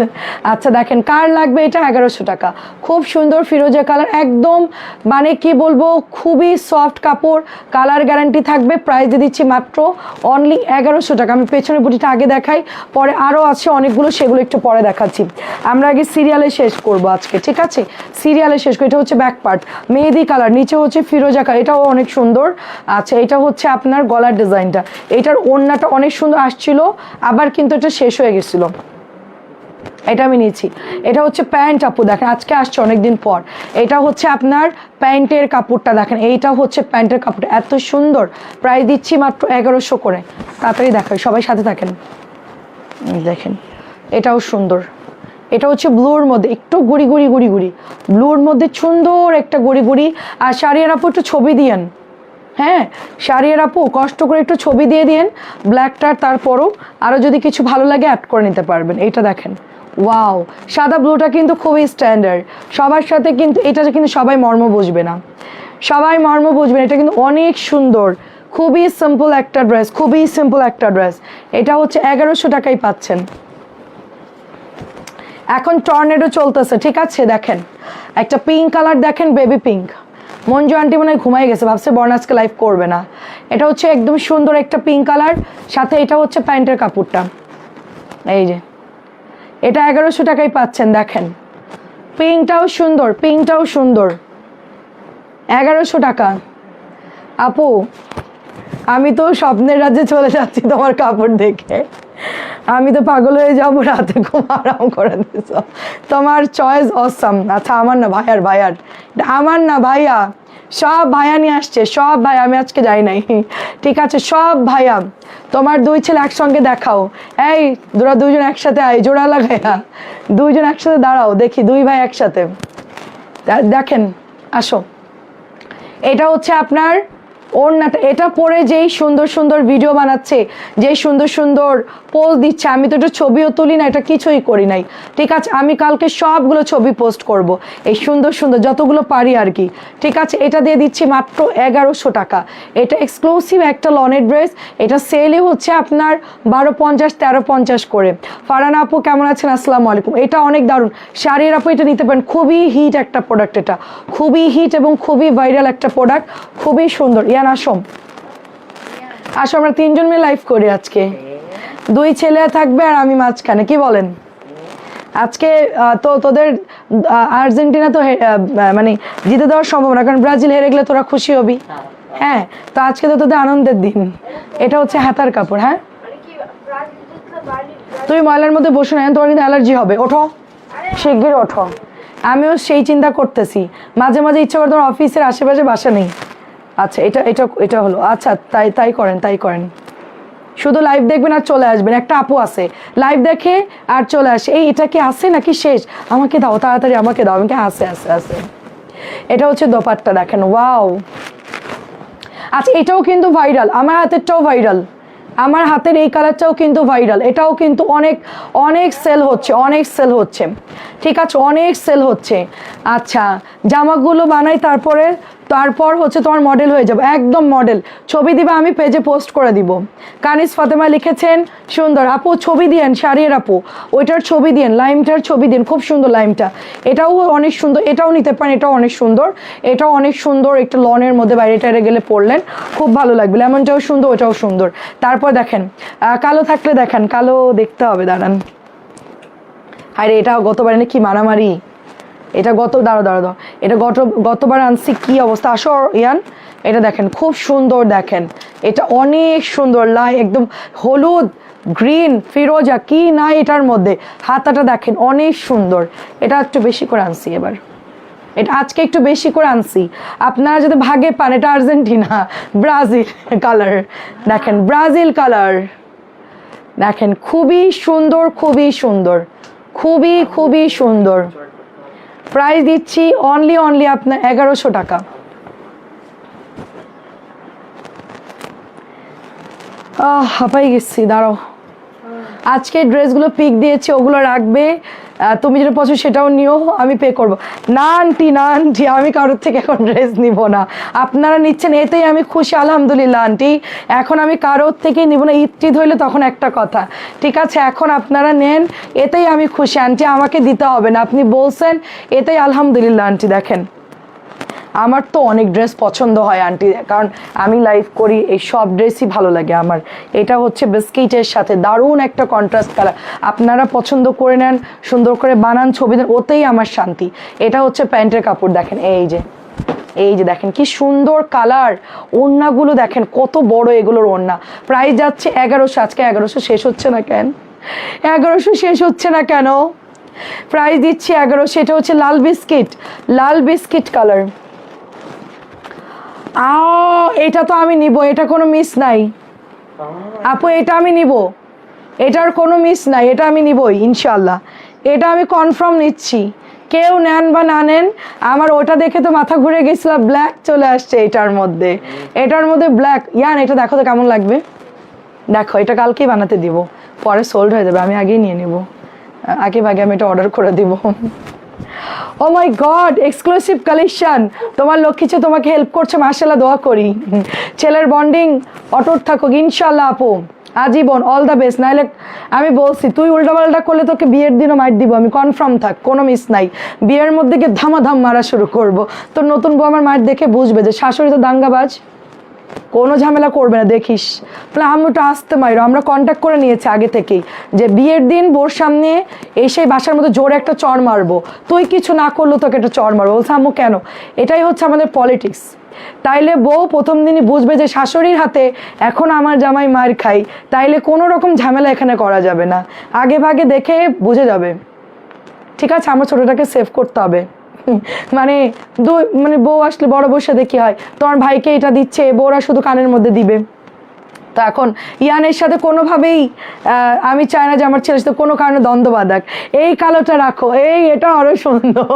আচ্ছা দেখেন, কার লাগবে এটা? 1100 টাকা। খুব সুন্দর ফিরোজা কালার, একদম মানে কি বলবো, খুবই সফট কাপড়, কালার গ্যারান্টি থাকবে। প্রাইস দিয়ে দিচ্ছি মাত্র অনলি 1100 টাকা। আমি পেছনের বুটিটা আগে দেখাই, পরে আরও আছে অনেকগুলো, সেগুলো একটু পরে দেখাচ্ছি। আমরা আগে সিরিয়ালে শেষ করব আজকে, ঠিক আছে, সিরিয়ালে শেষ করি। এটা হচ্ছে ব্যাক পার্ট, মেহেদি কালার, নিচে হচ্ছে ফিরোজা কালার, এটাও অনেক সুন্দর। আচ্ছা এটা হচ্ছে আপনার গলার ডিজাইনটা, এটার ওড়নাটা অনেক সুন্দর আসছিল, আবার কিন্তু এটা শেষ হয়ে গেছিল, এটা আমি নিয়েছি। এটা হচ্ছে প্যান্ট আপু, দেখেন আজকে আসছে অনেকদিন পর। এটা হচ্ছে আপনার প্যান্টের কাপড়টা, দেখেন এইটা হচ্ছে প্যান্টের কাপড়টা, এত সুন্দর। প্রাইস দিচ্ছি মাত্র 1100 করে। তাড়াতাড়ি দেখাই, সবাই সাথে থাকেন। দেখেন এটাও সুন্দর। এটা হচ্ছে ব্লুর মধ্যে একটু গুড়ি গুড়ি গুড়ি গুড়ি, ব্লুর মধ্যে সুন্দর একটা গুড়ি গুড়ি। আর শাড়ির আপু একটু ছবি দিয়েন, হ্যাঁ শাড়ির আপু কষ্ট করে একটু ছবি দিয়ে দিন ব্ল্যাকটার, তারপরও আরও যদি কিছু ভালো লাগে অ্যাড করে নিতে পারবেন। এইটা দেখেন, ওয়াও, সাদা ব্লুটা কিন্তু খুবই স্ট্যান্ডার্ড সবার সাথে, কিন্তু এটা কিন্তু সবাই মর্ম বুঝবে না, সবাই মর্ম বুঝবে না। এটা কিন্তু অনেক সুন্দর, খুবই সিম্পল একটা ড্রেস, খুবই সিম্পল একটা ড্রেস। এটা হচ্ছে 1100 টাকায় পাচ্ছেন। এখন টর্নেডো চলতেছে, ঠিক আছে, দেখেন একটা পিঙ্ক কালার, দেখেন বেবি পিঙ্ক। মঞ্জু আন্টি মনে হয় ঘুমাই গেছে, ভাবছে বর্ণাজকে লাইভ করবে না। এটা হচ্ছে একদম সুন্দর একটা পিঙ্ক কালার, সাথে এটা হচ্ছে প্যান্টের কাপড়টা। এই যে এটা 1100 টাকায় পাচ্ছেন। দেখেন পিঙ্কটাও সুন্দর, পিঙ্কটাও সুন্দর, 1100 টাকা। আপু আমি তো স্বপ্নের রাজ্যে চলে যাচ্ছি তোমার কাপড় দেখে, আমি তো পাগল হয়ে যাবো, রাতে খুব আরাম করে দিস। তোমার চয়েস অসাম। আচ্ছা আমার না ভাইয়ার, ভাইয়ার আমার না ভাইয়া, সব ভাইয়া নিয়ে আসছে, সব ভাই, আমি আজকে যাই নাই, ঠিক আছে, সব ভাইয়া। তোমার দুই ছেলে একসঙ্গে দেখাও, এই তোরা দুইজন একসাথে আয়, জোড়া লাগাইয়া দুইজন একসাথে দাঁড়াও, দেখি দুই ভাই একসাথে। দেখেন আসো, এটা হচ্ছে আপনার ওড়নাটা। এটা পরে যেই সুন্দর সুন্দর ভিডিও বানাচ্ছে, যেই সুন্দর সুন্দর পোজ দিচ্ছে, আমি তো এটা ছবিও তুলি না, এটা কিছুই করি নাই, ঠিক আছে। আমি কালকে সবগুলো ছবি পোস্ট করব, এই সুন্দর সুন্দর যতগুলো পারি আর কি, ঠিক আছে। এটা দিয়ে দিচ্ছি মাত্র 1100 টাকা। এটা এক্সক্লুসিভ একটা লনের ড্রেস, এটা সেলই হচ্ছে আপনার 1250 1350 করে। ফারহানা আপু কেমন আছেন? আসসালামু আলাইকুম। এটা অনেক দারুণ শাড়ির আপু, এটা নিতে পারেন, খুবই হিট একটা প্রোডাক্ট, এটা খুবই হিট এবং খুবই ভাইরাল একটা প্রোডাক্ট, খুবই সুন্দর। ইয়ান আসো, আসো আমরা তিনজন মিলে লাইভ করি আজকে। দুই ছেলে থাকবে আর আমি মাঝখানে, কি বলেন? আজকে তো তোদের আর্জেন্টিনা তো মানে জিতে দেওয়ার সম্ভাবনা, কারণ ব্রাজিল হেরে গেলে তোরা খুশি হবি। হ্যাঁ, তো আজকে তো তোদের আনন্দের দিন। এটা হচ্ছে হাতার কাপড়। হ্যাঁ, তুমি ময়লার মধ্যে বসে না, তোমার কিন্তু অ্যালার্জি হবে। ওঠো, শিগগির ওঠো। আমিও সেই চিন্তা করতেছি, মাঝে মাঝে ইচ্ছা করে তোমার অফিসের আশেপাশে বাসা নেই। আচ্ছা, এটা এটা এটা হলো। আচ্ছা, তাই তাই করেন, তাই করেন। শুধু লাইভ দেখবেন আর চলে আসবেন। একটা আপু আছে লাইভ দেখে আর চলে আসে, এই এটা কি আছে নাকি শেষ, আমাকে দাও তাড়াতাড়ি, আমাকে দাও। আমাকে আসে আসে আসে। এটা হচ্ছে দোপাট্টা, দেখেন ওয়াও। আচ্ছা, এটাও কিন্তু ভাইরাল, আমার হাতেরটাও ভাইরাল, আমার হাতের এই কালারটাও কিন্তু ভাইরাল। এটাও কিন্তু অনেক অনেক সেল হচ্ছে, অনেক সেল হচ্ছে। ঠিক আছে, অনেক সেল হচ্ছে। আচ্ছা, জামাগুলো বানাই, তারপর হচ্ছে তোমার মডেল হয়ে যাবে, একদম মডেল। ছবি দিবা, আমি পেজে পোস্ট করে দিব। কানিস ফাতেমা লিখেছেন সুন্দর। আপু ছবি দিয়েন, শাড়ির আপু ওইটার ছবি দিয়েন, লাইমটার ছবি দিন, খুব সুন্দর লাইমটা। এটাও অনেক সুন্দর, এটাও নিতে পারেন, এটাও অনেক সুন্দর, এটাও অনেক সুন্দর। একটা লনের মধ্যে বাইরে টাইরে গেলে পরলেন খুব ভালো লাগবে। লেমনটাও সুন্দর, ওটাও সুন্দর। তারপর দেখেন কালো থাকলে দেখান, কালো দেখতে হবে, দাঁড়ান। আরে এটা গতবারে কি মারামারি, এটা দাঁড়ো, এটা গতবার আনছি, কি অবস্থা। আসো ইয়ান, এটা দেখেন খুব সুন্দর, দেখেন এটা অনেক সুন্দর, একদম হলুদ গ্রিন ফিরোজা কি না এটার মধ্যে। হাতাটা দেখেন অনেক সুন্দর। এটা একটু বেশি করে আনছি এবার, এটা আজকে একটু বেশি করে আনছি। আপনারা যদি ভাগে পান, এটা আর্জেন্টিনা ব্রাজিল কালার, দেখেন ব্রাজিল কালার, দেখেন খুবই সুন্দর, খুবই সুন্দর, খুবই খুবই সুন্দর। প্রাইস দিচ্ছি অনলি আপনার 1100 টাকা। হাঁপাই গেছি, দাঁড়াও। আজকে ড্রেসগুলো পিক দিয়েছি, ওগুলো রাখবে, তুমি যেটা পছন্দ সেটাও নিও, আমি পে করব। না আন্টি, না আন্টি, আমি কারোর থেকে এখন ড্রেস নিব না, আপনারা নিচ্ছেন এতেই আমি খুশি, আলহামদুলিল্লাহ আন্টি। এখন আমি কারোর থেকেই নিব না, ঈদ হইলে তখন একটা কথা, ঠিক আছে? এখন আপনারা নেন, এতেই আমি খুশি আন্টি, আমাকে দিতে হবে না, আপনি বলছেন, এতেই আলহামদুলিল্লাহ আন্টি। দেখেন আমার তো অনেক ড্রেস পছন্দ হয় আন্টি, কারণ আমি লাইভ করি, এই সব ড্রেসই ভালো লাগে আমার। এটা হচ্ছে বিস্কিটের সাথে দারুণ একটা কন্ট্রাস্ট কালার, আপনারা পছন্দ করে নেন, সুন্দর করে বানান, ছবি দেন, ওতেই আমার শান্তি। এটা হচ্ছে প্যান্টের কাপড়, দেখেন এই যে দেখেন কি সুন্দর কালার। ওড়নাগুলো দেখেন কত বড় এগুলোর ওড়না। প্রাইস যাচ্ছে 1100। আজকে 1100 শেষ হচ্ছে না কেন? 1100 শেষ হচ্ছে না কেন? প্রাইস দিচ্ছি 1100। এটা হচ্ছে লাল বিস্কিট কালার। এটা তো আমি নিব, এটা কোনো মিস নাই আপু, এটা আমি নিব, এটার কোনো মিস নাই, এটা আমি নিবই ইনশাল্লাহ, এটা আমি কনফার্ম নিচ্ছি। কেউ নেন বা না নেন, আমার ওটা দেখে তো মাথা ঘুরে গেছিল, ব্ল্যাক চলে আসছে এটার মধ্যে ব্ল্যাক। ইয়ান এটা দেখো তো কেমন লাগবে, দেখো এটা কালকেই বানাতে দিব, পরে সোল্ড হয়ে যাবে, আমি আগেই নিয়ে নেব, আগে ভাগে আমি এটা অর্ডার করে দিব। ও মাই গড, এক্সক্লুসিভ কালেকশন। তোমার লক্ষ্মী যে তোমাকে হেল্প করছে, মাশাআল্লাহ, দোয়া করি ছেলের বন্ডিং অটুট থাকুক ইনশাআল্লাহ আপু, আজীবন, অল দ্য বেস্ট। নাহলে আমি বলছি তুই উল্টাপাল্টা করলে তোকে বিয়ের দিনও মাইট দিব আমি, কনফার্ম থাক, কোনো মিস নাই। বিয়ের মধ্যে গিয়ে ধামাধাম মারা শুরু করব, তোর নতুন বউ আমার মাইট দেখে বুঝবে যে শাশুড়ি তো দাঙ্গাবাজ, কোনো ঝামেলা করবে না, দেখিস। তাহলে আমি ওটা আসতে মাইরো, আমরা কন্ট্যাক্ট করে নিয়েছি আগে থেকেই যে বিয়ের দিন বোর সামনে এসে বাসার মধ্যে জোরে একটা চড় মারবো, তুই কিছু না করলেও তোকে একটা চড় মারবো। বলছে আম্মু কেন? এটাই হচ্ছে আমাদের পলিটিক্স। তাইলে বউ প্রথম দিনই বুঝবে যে শাশুড়ির হাতে এখন আমার জামাই মার খাই, তাইলে কোনো রকম ঝামেলা এখানে করা যাবে না, আগে ভাগে দেখে বুঝে যাবে, ঠিক আছে? আমার ছোটোটাকে সেভ করতে হবে। মানে বউ আসলে বড় বউর সাথে কি হয়, তোমার ভাইকে এটা দিচ্ছে, বউরা শুধু কানের মধ্যে দিবে। তো এখন ইয়ানের সাথে কোনোভাবেই আমি চাই না যে আমার ছেলের সাথে কোনো কারণে দ্বন্দ্ব বাঁধাক। এই কালোটা রাখো, এটা আরো সুন্দর,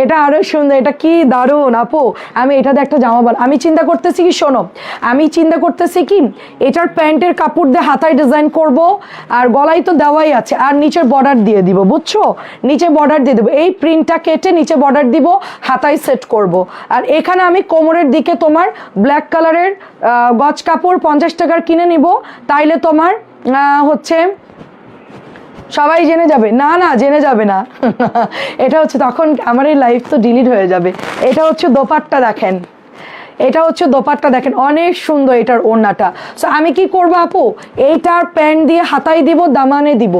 এটা আরো সুন্দর, এটা কি দারুণ আপু। আমি এটাতে একটা জামা আমি চিন্তা করতেছি কি, শোনো, আমি চিন্তা করতেছি কি এটার প্যান্টের কাপড় দিয়ে হাতায় ডিজাইন করব, আর গলায় তো দেওয়াই আছে, আর নিচের বর্ডার দিয়ে দিব, বুঝছো? নিচে বর্ডার দিয়ে দেবো, এই প্রিন্টটা কেটে নিচে বর্ডার দিব, হাতায় সেট করব। আর এখানে আমি কোমরের দিকে তোমার ব্ল্যাক কালারের গজ কাপড় 50 টাকার কিনে নিব, তাইলে তোমার হচ্ছে সবাই জেনে যাবে। না জেনে যাবে না এটা হচ্ছে তখন আমার এই লাইফ তো ডিলিট হয়ে যাবে। এটা হচ্ছে দোপাট্টা, দেখেন এটা হচ্ছে দোপাট্টা দেখেন অনেক সুন্দর এটার ওড়নাটা। সো আমি কি করবো আপু, এইটার প্যান্ট দিয়ে হাতায় দিব, দামানে দিব,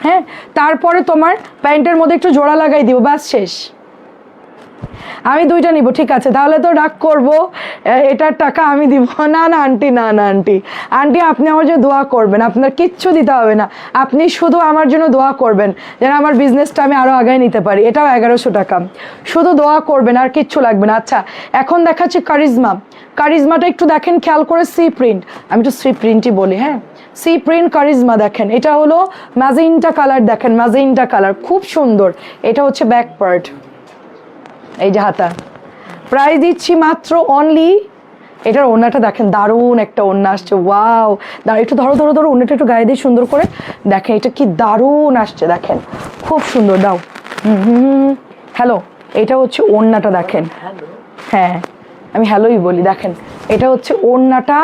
হ্যাঁ, তারপরে তোমার প্যান্টের মধ্যে একটু জোড়া লাগাই দিব, ব্যাস শেষ। আমি দুইটা নিব, ঠিক আছে, তাহলে তো রাগ করবো এটার টাকা আমি দিব না। না আন্টি, না না আন্টি, আন্টি আপনি আমার জন্য দোয়া করবেন, আপনার কিচ্ছু দিতে হবে না, আপনি শুধু আমার জন্য দোয়া করবেন যেন আমার বিজনেসটা আমি আরও আগায় নিতে পারি। এটাও 1100 টাকা, শুধু দোয়া করবেন, আর কিচ্ছু লাগবে না। আচ্ছা এখন দেখাচ্ছি কারিজমা। কারিজমাটা একটু দেখেন খেয়াল করে, সি প্রিন্ট, আমি একটু সি প্রিন্টই বলি, হ্যাঁ, সি প্রিন্ট কারিজমা দেখেন, এটা হলো ম্যাজেন্টা কালার, দেখেন ম্যাজেন্টা কালার, খুব সুন্দর। এটা হচ্ছে ব্যাক পার্ট, এই যে হাতা। প্রাইস দিচ্ছি মাত্র অনলি, এটার ওড়নাটা দেখেন দারুণ একটা ওড়না আসছে, ওয়াও, একটু ধরো ধরো ধরো, ওড়নাটা একটু গায়ে দিয়ে সুন্দর করে দেখেন, এটা কি দারুণ আসছে দেখেন, খুব সুন্দর। দাও, হ্যালো, এটা হচ্ছে ওড়নাটা দেখেন, হ্যাঁ আমি হ্যালোই বলি। দেখেন এটা হচ্ছে ওড়নাটা,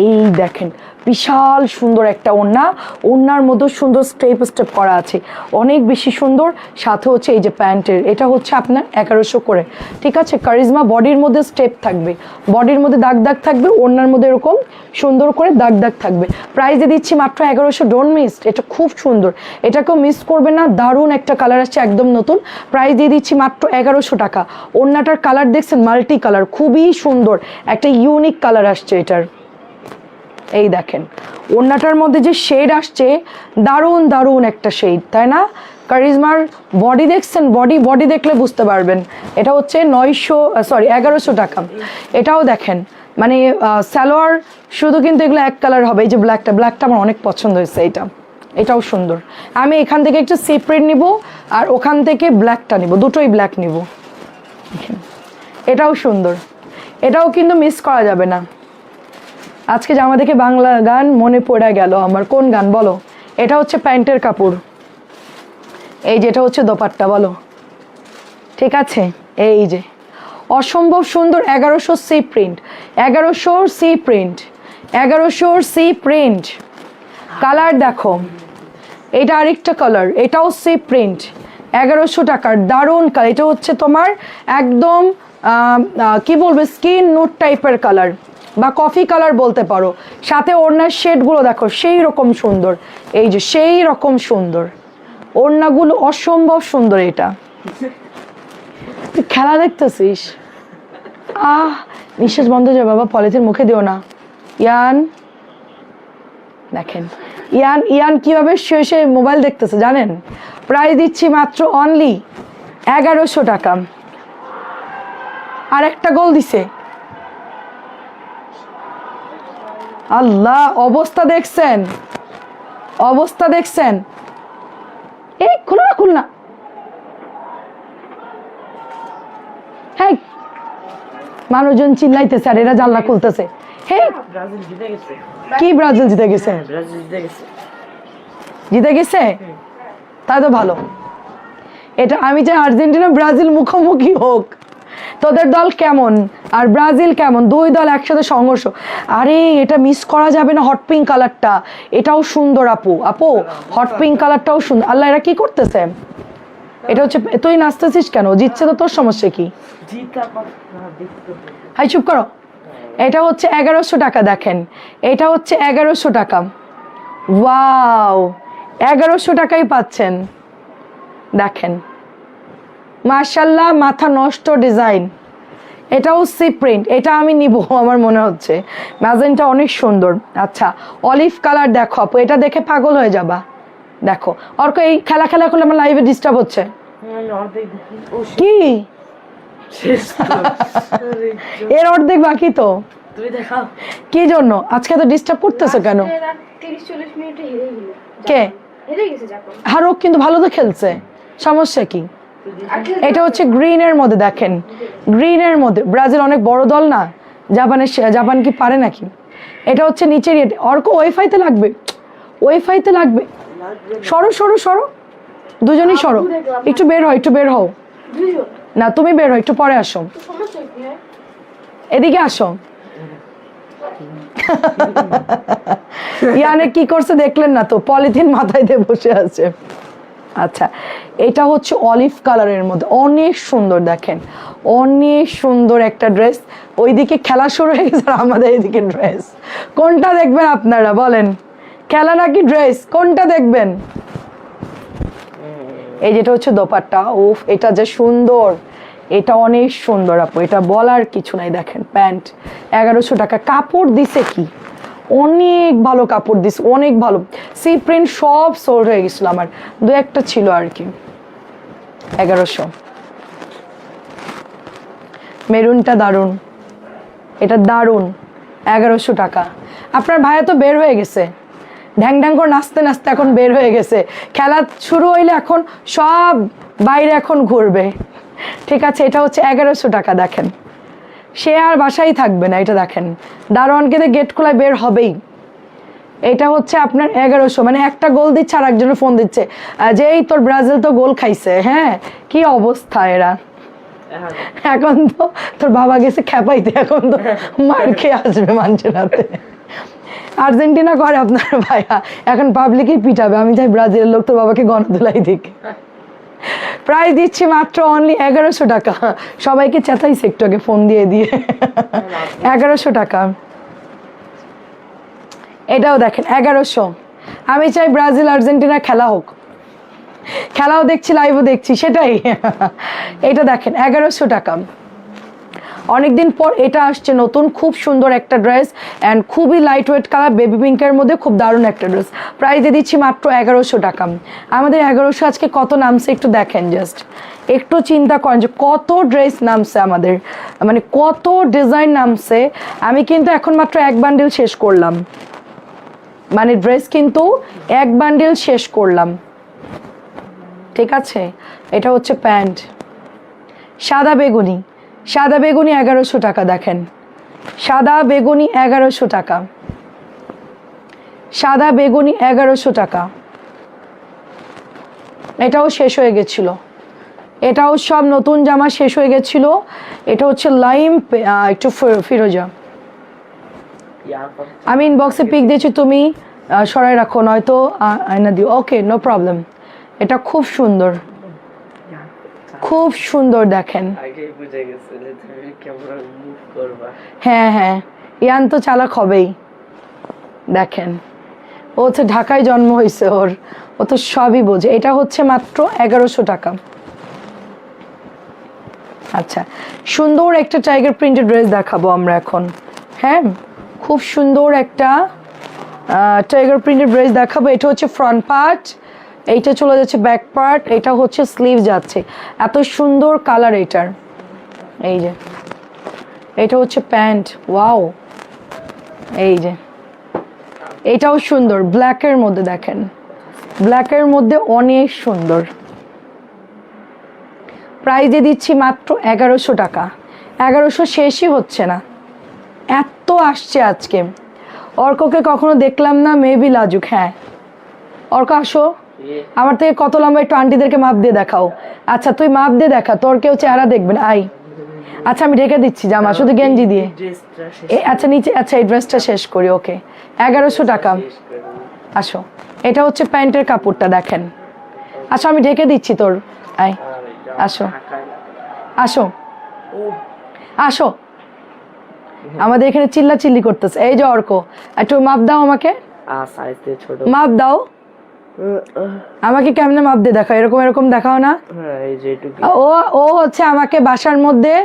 এই দেখেন বিশাল সুন্দর একটা ওড়না, ওড়নার মধ্যে সুন্দর স্টেপ স্টেপ করা আছে, অনেক বেশি সুন্দর। সাথে হচ্ছে এই যে প্যান্টের, এটা হচ্ছে আপনার 1100 করে, ঠিক আছে। কারিজমা বডির মধ্যে স্টেপ থাকবে, বডির মধ্যে দাগ দাগ থাকবে, ওড়নার মধ্যে এরকম সুন্দর করে দাগ দাগ থাকবে। প্রাইসে দিচ্ছি মাত্র 1100, ডোন্ট মিস, এটা খুব সুন্দর, এটাকেও মিস করবে না, দারুণ একটা কালার আসছে একদম নতুন। প্রাইস দিয়ে দিচ্ছি মাত্র 1100 টাকা। ওড়নাটার কালার দেখছেন, মাল্টি কালার, খুবই সুন্দর একটা ইউনিক কালার আসছে এটার, এই দেখেন ওড়নাটার মধ্যে যে শেড আসছে, দারুণ দারুণ একটা শেড, তাই না? কারিজমার বডি দেখছেন, বডি দেখলে বুঝতে পারবেন। এটা হচ্ছে 1100 টাকা। এটাও দেখেন মানে সালোয়ার শুধু, কিন্তু এগুলো এক কালার হবে, এই যে ব্ল্যাকটা আমার অনেক পছন্দ হয়েছে, এটাও সুন্দর। আমি এখান থেকে একটু সি প্রিন্ট নিব, আর ওখান থেকে ব্ল্যাকটা নিব, দুটোই ব্ল্যাক নিব। এটাও সুন্দর, এটাও কিন্তু মিস করা যাবে না। আজকে জামা দেখে বাংলা গান মনে পড়ে গেল আমার, কোন গান বলো? এটা হচ্ছে প্যান্টের কাপড়, এই যে এটা হচ্ছে দোপাট্টা, বলো ঠিক আছে। এই যে অসম্ভব সুন্দর 1100 সি প্রিন্ট, 1100 সি প্রিন্ট, 1100 সি প্রিন্ট। কালার দেখো, এটা আরেকটা কালার, এটাও সি প্রিন্ট, 1100 টাকার দারুণ কালার। এটা হচ্ছে তোমার একদম কি বলবে, স্কিন নুট টাইপের কালার বা কফি কালার বলতে পারো। সাথে ওড়নার শেডগুলো দেখো সেই রকম সুন্দর, এই যে সেই রকম সুন্দর ওড়নাগুলো, অসম্ভব সুন্দর। এটা তুই খেলা দেখতেছিস? নিঃশ্বাস বন্ধ হয়ে যাবে বাবা, পলিথিন মুখে দিও না। ইয়ান দেখেন, ইয়ান কিভাবে শুয়ে মোবাইল দেখতেছে জানেন? প্রাইস দিচ্ছি মাত্র অনলি 1100 টাকা। আর একটা গোল দিছে, আল্লাহ, অবস্থা দেখছেন, অবস্থা দেখছেন? এই খুলো না, হ্যাঁ মানুষজন চিল্লাইতেছে আর এরা জানলা খুলতেছে। কি ব্রাজিল জিতে গেছে? জিতে গেছে, তাই তো ভালো। এটা আমি চাই আর্জেন্টিনা ব্রাজিল মুখোমুখি হোক, তোদের দল কেমন আর ব্রাজিল কেমন, দুই দল একসাথে সংঘর্ষ। আরে এটা মিস করা যাবে না, হট পিঙ্ক কালারটা, এটাও সুন্দর আপু, হট পিঙ্ক কালারটাও সুন্দর। আল্লাহ, এরা কি করতেছে? এটা হচ্ছে, তুই নাচতেছিস কেন? জিতছে তো, তোর সমস্যা কি? হাই চুপ করো। এটা হচ্ছে 1100 টাকা, দেখেন এটা হচ্ছে 1100 টাকা। ওয়াও, 1100 টাকাই পাচ্ছেন, দেখেন মাশাআল্লাহ, মাথা নষ্ট ডিজাইন। এটাও সি প্রিন্ট, এটা আমি নিব আমার মনে হচ্ছে, ম্যাজেন্টা অনেক সুন্দর। আচ্ছা অলিভ কালার দেখো আপু, এটা দেখে পাগল হয়ে যাবা। দেখো অর্ক, এই খেলা করলে আমার লাইভে ডিস্টার্ব হচ্ছে। কি এর অর্ধেক বাকি তো, কি জন্য আজকে তো ডিস্টার্ব করতেছো কেন? কে হারুক, কিন্তু ভালো তো খেলছে, সমস্যা কি? এটা হচ্ছে গ্রিনের মধ্যে, দেখেন গ্রিনের মধ্যে, ব্রাজিল অনেক বড় দল না, জাপান কি পারে নাকি? এটা হচ্ছে নিচের, অর্ক ওয়াইফাইতে লাগবে, ওয়াইফাইতে লাগবে, সরো দুজনই সরো, একটু বের হও, না তুমি বের হও, একটু পরে আসো, এদিকে আসো। ইয়ানে কি করছে দেখলেন না তো, পলিথিন মাথায় দিয়ে বসে আছে। আচ্ছা, এটা হচ্ছে অলিভ কালারের মধ্যে, অনেক সুন্দর দেখেন, অনেক সুন্দর একটা ড্রেস। ওইদিকে খেলা শুরু হয়ে গেছে আর আমাদের এদিকে ড্রেস। কোনটা দেখবেন আপনারা বলেন, খেলা নাকি ড্রেস, কোনটা দেখবেন? এই যেটা হচ্ছে দোপাট্টা, উফ এটা যে সুন্দর, এটা অনেক সুন্দর আপু, এটা বলার কিছু নাই। দেখেন প্যান্ট 1100 টাকা, কাপড় দিছে কি অনেক ভালো কাপড় দিছে, অনেক ভালো। সি প্রিন্ট সব সোল্ড হয়ে গেছিল, আমার দু একটা ছিল আর কি। 1100। মেরুনটা দারুন, এটা দারুন, 1100 টাকা। আপনার ভাইয়া তো বের হয়ে গেছে, ঢ্যাং ঢ্যাং করে নাচতে নাচতে এখন বের হয়ে গেছে। খেলা শুরু হইলে এখন সব বাইরে এখন ঘুরবে। ঠিক আছে, এটা হচ্ছে 1100 টাকা। দেখেন সে আর বাসায় থাকবে না, এটা দেখেন দারোয়ানকে দিয়ে গেট খোলায় বের হবেই। এটা হচ্ছে আপনার 1100, মানে একটা গোল দিচ্ছে আর একজনের ফোন দিচ্ছে যে এই তোর ব্রাজিল তো গোল খাইছে। হ্যাঁ, কি অবস্থা এরা। এখন তো তোর বাবা গেছে খেপাইতে, এখন তো মার খেয়ে আসবে মানুষের হাতে। আর্জেন্টিনা করে আপনার ভাইয়া, এখন পাবলিকই পিটাবে। আমি চাই ব্রাজিলের লোক তোর বাবাকে গণধুলাই দিক। প্রাইস দিচ্ছি মাত্র অনলি 1100 টাকা। সবাইকে চেতাইছে একটু আগে ফোন দিয়ে দিয়ে। 1100 টাকা। এটাও দেখেন 1100। আমি চাই ব্রাজিল আর্জেন্টিনা খেলা হোক, খেলাও দেখছি লাইভও দেখছি, সেটাই। এটা দেখেন 1100 টাকা। অনেকদিন পর এটা আসছে নতুন, খুব সুন্দর একটা ড্রেস অ্যান্ড খুবই লাইট ওয়েট কালার, বেবি পিঙ্কের মধ্যে খুব দারুণ একটা ড্রেস। প্রাইসে দিচ্ছি মাত্র 1100 টাকা। আমাদের 1100 আজকে কত নামছে একটু দেখেন, জাস্ট একটু চিন্তা করেন যে কত ড্রেস নামছে আমাদের, মানে কত ডিজাইন নামছে। আমি কিন্তু এখন মাত্র এক বান্ডিল শেষ করলাম, মানে ড্রেস কিন্তু এক বান্ডিল শেষ করলাম। ঠিক আছে, এটা হচ্ছে প্যান্ট সাদা বেগুনি, সাদা বেগুনি 1100 টাকা। দেখেন সাদা বেগুনি 1100 টাকা, সাদা বেগুনি 1100 টাকা। এটাও শেষ হয়ে গেছিল, এটাও সব নতুন জামা শেষ হয়ে গেছিল। এটা হচ্ছে লাইম একটু ফিরোজা। আমি ইনবক্সে পিক দিয়েছি, তুমি সরাই রাখো, নয়তো আয়না দিও। ওকে, নো প্রবলেম। এটা খুব সুন্দর, খুব সুন্দর দেখেন। হ্যাঁ হ্যাঁ, ইয়ান তো চালাক হবেই। দেখেন ও হচ্ছে ঢাকায় জন্ম হয়েছে, ও তো সবই বোঝে। এটা হচ্ছে মাত্র 1100 টাকা। আচ্ছা, সুন্দর একটা টাইগার প্রিন্টেড ড্রেস দেখাবো আমরা এখন। হ্যাঁ, খুব সুন্দর একটা টাইগার প্রিন্টেড ড্রেস দেখাবো। এটা হচ্ছে ফ্রন্ট পার্ট, এইটা চলে যাচ্ছে ব্যাক পার্ট, এটা হচ্ছে স্লিভ যাচ্ছে। এত সুন্দর কালার এটার। এই যে এটা হচ্ছে প্যান্ট, ওয়াও। এই যে এটাও সুন্দর, ব্ল্যাকের মধ্যে দেখেন, ব্ল্যাকের মধ্যে অনেক সুন্দর। প্রাইজে দিচ্ছি মাত্র 1100 টাকা। 1100 শেষই হচ্ছে না, এত আসছে আজকে। অর্ককে কখনো দেখলাম না, মেবি লাজুক। হ্যাঁ অর্ক আসো, আমার থেকে কত লম্বা একটু আন্টিদেরকে মাপ দিয়ে দেখাও। আচ্ছা তুই মাপ দিয়ে দেখা, তোর কেউ চেহারা দেখবেন। আই আচ্ছা আমি ঢেকে দিচ্ছি জামা, শুধু গেঞ্জি দিয়ে। আচ্ছা নিচে, আচ্ছা এই ড্রেসটা শেষ করি। ওকে, 1100 টাকা। আসো, এটা হচ্ছে প্যান্টের কাপড়টা দেখেন। আসো আমি ঢেকে দিচ্ছি তোর। আই আসো, আসো, আসো। আমাদের এখানে চিল্লা চিল্লি করতেছে। এই যে অর্ক, একটু মাপ দাও আমাকে, মাপ দাও আমাকে। কেমনে মাপ দিয়ে দেখাও, এরকম এরকম দেখাও না। ও হচ্ছে আমাকে বাসার মধ্যে,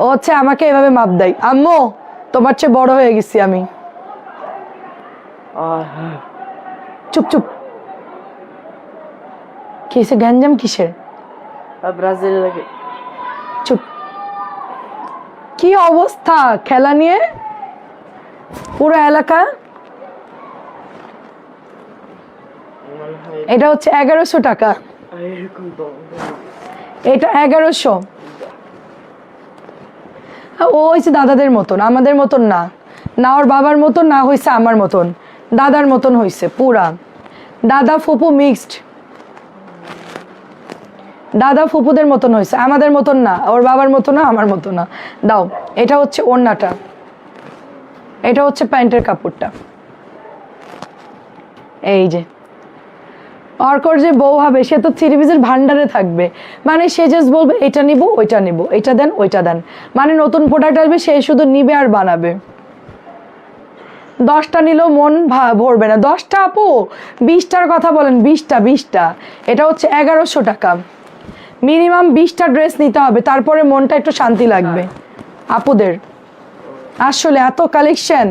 ও হচ্ছে আমাকে এভাবে মাপ দেয়। আম্মু তোমার চেয়ে বড় হয়ে গেছি আমি। চুপ চুপ, কিসে গ্যাঞ্জাম কিসের? ব্রাজিল লাগে। চুপ। কি অবস্থা খেলা নিয়ে পুরো এলাকা। এটা হচ্ছে 1100 টাকা। এটা 1100। ও হয়েছে দাদাদের মতন, আমাদের মতন না, না ওর বাবার মতন, না হয়েছে আমার মতন, দাদার মতন হয়েছে পুরা। দাদা ফুপু মিক্সড, দাদা ফুপুদের মতন হয়েছে, আমাদের মতন না, ওর বাবার মতো না, আমার মতো না। দাও, এটা হচ্ছে ওড়নাটা, এটা হচ্ছে প্যান্টের কাপড়টা। এই যে অর্কর যে বউ হবে সে তো থ্রি পিসের ভান্ডারে থাকবে, মানে সে জাস্ট বলবে এটা নিব ওইটা নিব, এটা দেন ওইটা দেন, মানে নতুন প্রোডাক্ট আসবে সে শুধু নিবে আর বানাবে। 10টা নিলেও মন ভরবে না। 10টা আপু, 20টার কথা বলেন, 20টা এটা হচ্ছে 1100 টাকা। মিনিমাম 20টা ড্রেস নিতে হবে, তারপরে মনটা একটু শান্তি লাগবে আপুদের। আসলে এত কালেকশন,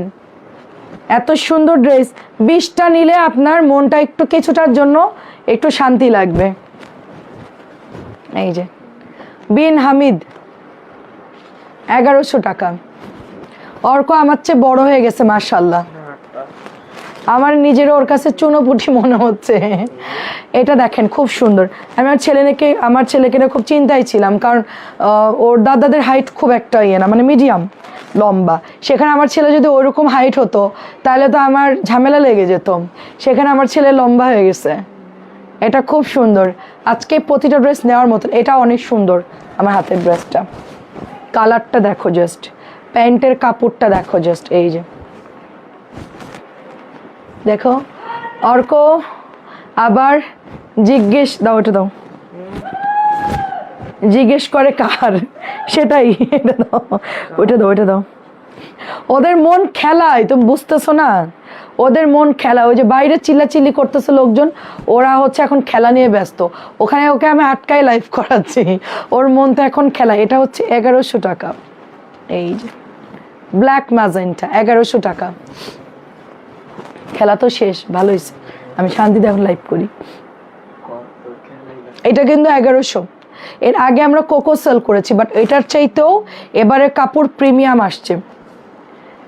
এত সুন্দর ড্রেস, 20টা নিলে আপনার মনটা একটু কিছুটার জন্য একটু শান্তি লাগবে। এই যে বিন হামিদ 1100 টাকা। অর্ক আমার চেয়ে বড় হয়ে গেছে মাশাআল্লাহ, আমার নিজেরও ওর কাছে চুনোপুটি মনে হচ্ছে। এটা দেখেন খুব সুন্দর। আমি আমার ছেলেকে খুব চিন্তায় ছিলাম, কারণ ওর দাদাদের হাইট খুব একটা ইয়ে না, মানে মিডিয়াম লম্বা। সেখানে আমার ছেলে যদি ওরকম হাইট হতো তাহলে তো আমার ঝামেলা লেগে যেত। সেখানে আমার ছেলে লম্বা হয়ে গেছে। এটা খুব সুন্দর, আজকে প্রতিটা ড্রেস নেওয়ার মতন। এটা অনেক সুন্দর আমার হাতের ড্রেসটা, কালারটা দেখো জাস্ট, প্যান্টের কাপড়টা দেখো জাস্ট। এই যে দেখো অর্ক আবার জিজ্ঞেস দাও, ওটা দাও, জিজ্ঞেস করে কার, সেটাই, এটা দাও, ওইটা দাও, ওইটা দাও। ওদের মন খেলায়, তুমি বুঝতেছো না, ওদের মন খেলা। ওই যে বাইরে চিল্লাচিল্লি করতেছে লোকজন, ওরা হচ্ছে এখন খেলা নিয়ে ব্যস্ত। ওখানে ওকে আমি আটকাই লাইভ করাচ্ছি, ওর মন তো এখন খেলা। এটা হচ্ছে 1100 টাকা। এই যে ব্ল্যাক ম্যাজেন্টা 1100 টাকা। খেলা তো শেষ, ভালো হয়েছে, আমি শান্তিতে এখন লাইভ করি। এটা কিন্তু 1100। এর আগে আমরা কোকো সেল করেছি, বাট এটার চাইতেও এবারে কাপড় প্রিমিয়াম আসছে।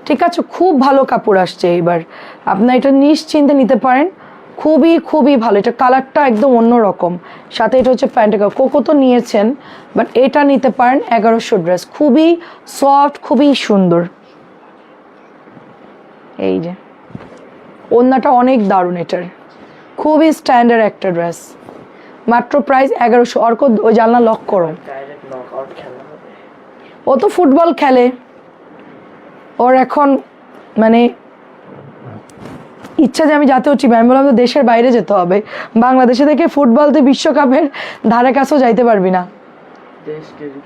ঠিক আছে, খুব ভালো কাপড় আসছে এবার, আপনার এটা নিশ্চিন্তে নিতে পারেন। খুবই খুবই ভালো, এটা কালারটা একদম অন্যরকম। সাথে এটা হচ্ছে প্যান্টের কাপড়। কোকো তো নিয়েছেন, বাট এটা নিতে পারেন। 1100 ড্রেস, খুবই সফট, খুবই সুন্দর। এই যে ওড়নাটা অনেক দারুণ, এটার খুবই স্ট্যান্ডার্ড একটা ড্রেস, মাত্র প্রাইস 1100। অর্ক ওই জানলা লক করো, ও তো ফুটবল খেলে, ওর এখন মানে ইচ্ছা যে আমি জাতীয় টিমে। আমি বললাম তো দেশের বাইরে যেতে হবে, বাংলাদেশে থেকে ফুটবল তো বিশ্বকাপের ধারে কাছেও যাইতে পারবি না।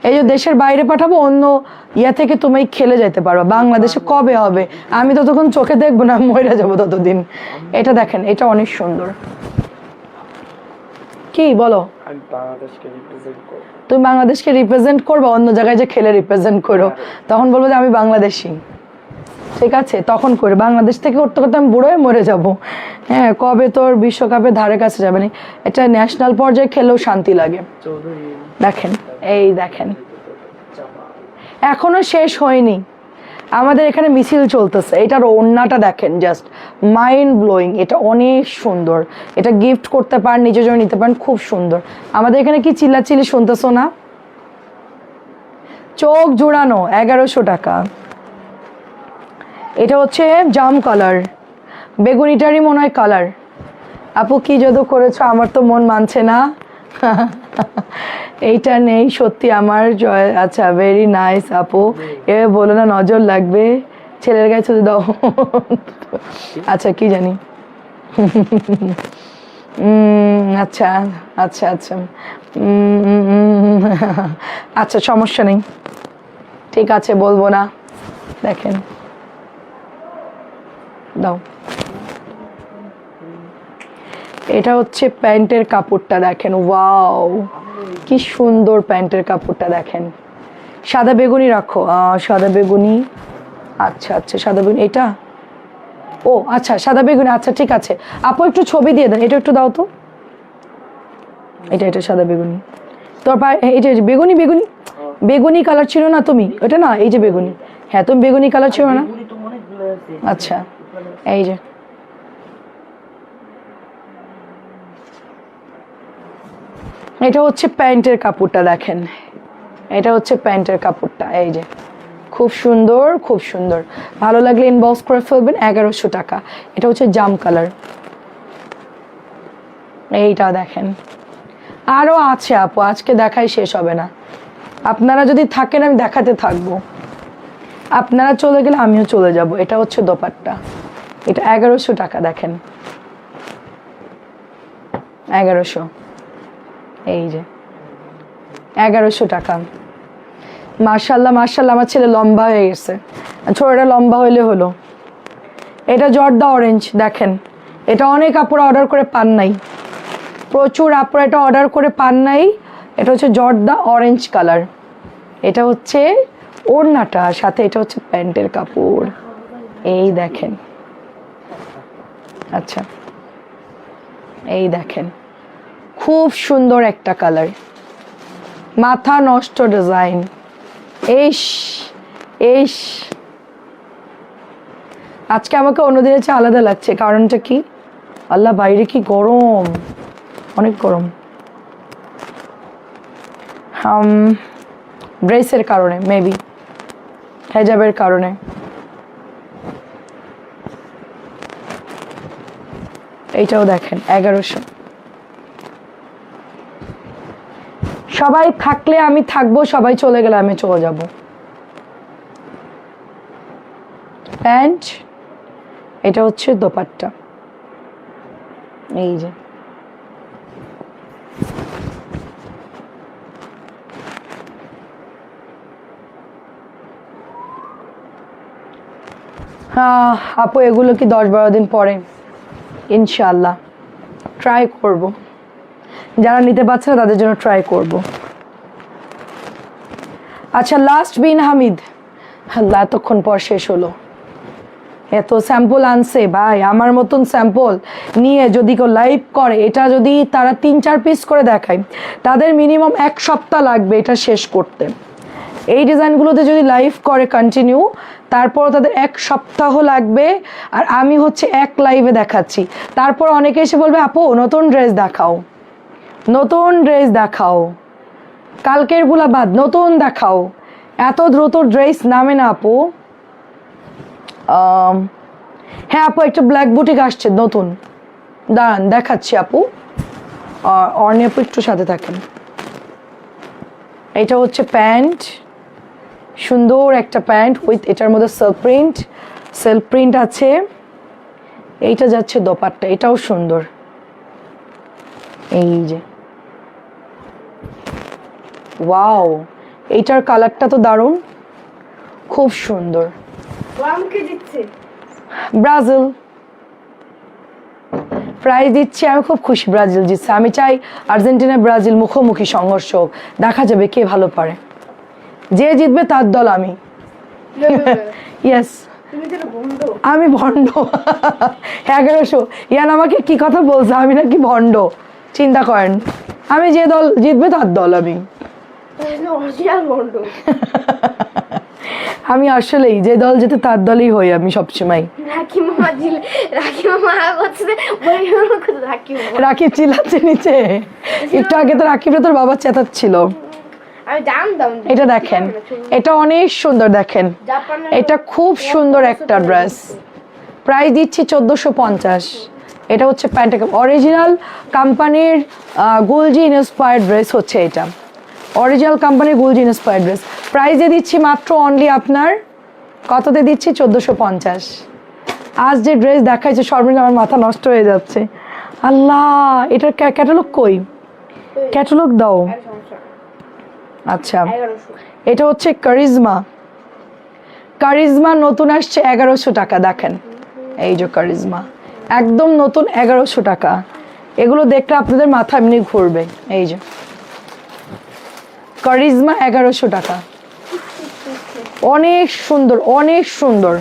এই যে দেশের বাইরে পাঠাবো, অন্য ইয়া থেকে তুমি খেলে যেতে পারবা। বাংলাদেশে কবে হবে আমি তো তখন চোখে দেখবো না, মরে যাবো ততদিন। এটা দেখেন, এটা অনেক সুন্দর। কি বলো, তুমি বাংলাদেশকে রিপ্রেজেন্ট করবো, অন্য জায়গায় যে খেলে রিপ্রেজেন্ট করো, তখন বলবো যে আমি বাংলাদেশি। ঠিক আছে, তখন করে বাংলাদেশ থেকে করতে করতে আমি বুড়ো হয়ে মরে যাবো। হ্যাঁ, কবে তোর বিশ্বকাপের ধারে কাছে যাবে না। এটা ন্যাশনাল পর্যায়ে খেলেও শান্তি লাগে। দেখেন, এই দেখেন, এখনো শেষ হয়নি, আমাদের এখানে মিছিল চলতেছে। এটার ওড়নাটা দেখেন, জাস্ট মাইন্ড ব্লোয়িং। এটা অনেক সুন্দর, এটা গিফট করতে পারেন, নিজের জন্য নিতে পারেন, খুব সুন্দর। আমাদের এখানে কি চিল্লাচিল্লি শুনতেছো না? চোখ জোড়ানো 1100 টাকা। এটা হচ্ছে জাম কালার, বেগুনিটারই মনে হয় কালার। আপু কি যদু করেছো, আমার তো মন মানছে না। এইটা নেই সত্যি আমার জয়। আচ্ছা, ভেরি নাইস আপু, এ বলো না নজর লাগবে, ছেলের গায়ে শুধু দাও। আচ্ছা, কি জানি। আচ্ছা আচ্ছা আচ্ছা, আচ্ছা সমস্যা নেই, ঠিক আছে, বলবো না। দেখেন, দাও। এটা হচ্ছে প্যান্টের কাপড়টা দেখেন, ওয়াও কি সুন্দর প্যান্টের কাপড়টা দেখেন। সাদা বেগুনি রাখো, সাদা বেগুনি। আচ্ছা আচ্ছা, সাদা বেগুনি এটা, ও আচ্ছা সাদা বেগুনি, আচ্ছা ঠিক আছে। আপু একটু ছবি দিয়ে দেন, এটা একটু দাও তো। এটা সাদা বেগুনি, তোর পায়ে এই যে বেগুনি, বেগুনি বেগুনি কালার ছিল না তুমি, ওটা না, এই যে বেগুনি। হ্যাঁ, তুমি বেগুনি কালার ছিল না। আচ্ছা, এই যে এটা হচ্ছে প্যান্টের কাপড়টা দেখেন, এটা হচ্ছে প্যান্টের কাপড়টা। এই যে খুব সুন্দর, খুব সুন্দর। ভালো লাগলে ইনবক্স করে ফেলবেন। 1100 টাকা। এটা হচ্ছে জাম কালার। এইটা দেখেন, আরো আছে আপু, আজকে দেখাই শেষ হবে না। আপনারা যদি থাকেন আমি দেখাতে থাকবো, আপনারা চলে গেলে আমিও চলে যাব। এটা হচ্ছে দোপাট্টা, এটা 1100 টাকা। দেখেন 1100, এই যে 1100 টাকা। মাশাআল্লাহ মাশাআল্লাহ, আমার ছেলে লম্বা হয়ে গেছে, ছোটটা লম্বা হইলে হলো। এটা জর্দা অরেঞ্জ দেখেন, এটা অনেক আপুরা অর্ডার করে পান নাই, প্রচুর আপুরা এটা অর্ডার করে পান নাই। এটা হচ্ছে জর্দা অরেঞ্জ কালার, এটা হচ্ছে ওড়নাটা, সাথে এটা হচ্ছে প্যান্টের কাপড়, এই দেখেন। আচ্ছা এই দেখেন, খুব সুন্দর একটা কালার, মাথা নষ্ট ডিজাইন। এইস এইস, আজকে আমাকে অন্যদিনের চেয়ে আলাদা লাগছে, কারণটা কি? আল্লাহ বাইরে কি গরম, অনেক গরম। ড্রেসের কারণে, মেবি হেজাবের কারণে। এইটাও দেখেন 1100। সবাই থাকলে আমি থাকবো, সবাই চলে গেলে আমি চলে যাব। প্যান্ট, এটা হচ্ছে দোপাট্টা, এই যে আপু এগুলো কি 10-12 দিন পরে ইনশাআল্লাহ ট্রাই করব, যারা নিতে পারছে না তাদের জন্য ট্রাই করব। আচ্ছা লাস্ট বিন হামিদ, আল্লাহ এতক্ষণ পর শেষ হলো। এত স্যাম্পল আনছে ভাই, আমার মতন স্যাম্পল নিয়ে যদি কেউ লাইভ করে, এটা যদি তারা 3-4 পিস করে দেখায়, তাদের মিনিমাম 1 সপ্তাহ লাগবে এটা শেষ করতে। এই ডিজাইনগুলোতে যদি লাইভ করে কন্টিনিউ, তারপর তাদের 1 সপ্তাহ লাগবে। আর আমি হচ্ছে 1 লাইভে দেখাচ্ছি, তারপর অনেকে এসে বলবে আপু নতুন ড্রেস দেখাও, নতুন ড্রেস দেখাও, কালকের গুলা বাদ নতুন দেখাও। এত দ্রুত ড্রেস নামে না আপু। হ্যাঁ আপু একটা ব্ল্যাক বুটিক আসছে নতুন, দাঁড়ান দেখাচ্ছি আপু, অর্ণি আপু একটু সাথে থাকেন। এটা হচ্ছে প্যান্ট, সুন্দর একটা প্যান্ট উইথ এটার মধ্যে সেলফ প্রিন্ট আছে। এইটা যাচ্ছে দোপাট্টা, এটাও সুন্দর, এই যে ওয়াও, এইটার কালারটা তো দারুণ, খুব সুন্দর। ব্রাজিল প্রাইজ দিচ্ছি, আমি খুব খুশি ব্রাজিল জিতছে। আমি চাই আর্জেন্টিনা ব্রাজিল মুখোমুখি সংঘর্ষ হোক, দেখা যাবে কে ভালো পারে, যে জিতবে তার দল আমি। ইয়েস আমি ভণ্ড। 1100 ইয়ান আমাকে কি কথা বলছে, আমি নাকি ভণ্ড? চিন্তা করেন, আমি যে দল জিতবে তার দল আমি। আমি আসলেই যে দল যেতে তার দলই হই আমি সবসময়। রাকিব চিল্লাচ্ছে নিচে, একটু আগে তো রাকিব তোর বাবা চেতাচ্ছিল। এটা দেখেন, এটা অনেক সুন্দর, দেখেন এটা খুব সুন্দর একটা ড্রেস। প্রাইস দিচ্ছি 1450। এটা হচ্ছে প্যান্ট, অরিজিনাল কোম্পানির গুলজি ইন্সপায়ার্ড ড্রেস হচ্ছে এটা, অরিজিনাল কোম্পানির গুলজি ইন্সপায়ার্ড ড্রেস। প্রাইসে দিচ্ছি মাত্র অনলি আপনার কততে দিচ্ছি? 1450। আজ যে ড্রেস দেখাইছে সর্বনিম্ন আমার মাথা নষ্ট হয়ে যাচ্ছে। আল্লাহ, এটার ক্যাটালগ কই? ক্যাটালগ দাও। আচ্ছা এটা হচ্ছে কারিজমা নতুন আসছে 1100 টাকা। দেখেন এই যে কারিজমা একদম নতুন 1100 টাকা। এগুলো দেখলে আপনাদের মাথা এমনি ঘুরবে। এই যে কারিজমা 1100 টাকা, অনেক সুন্দর অনেক সুন্দর।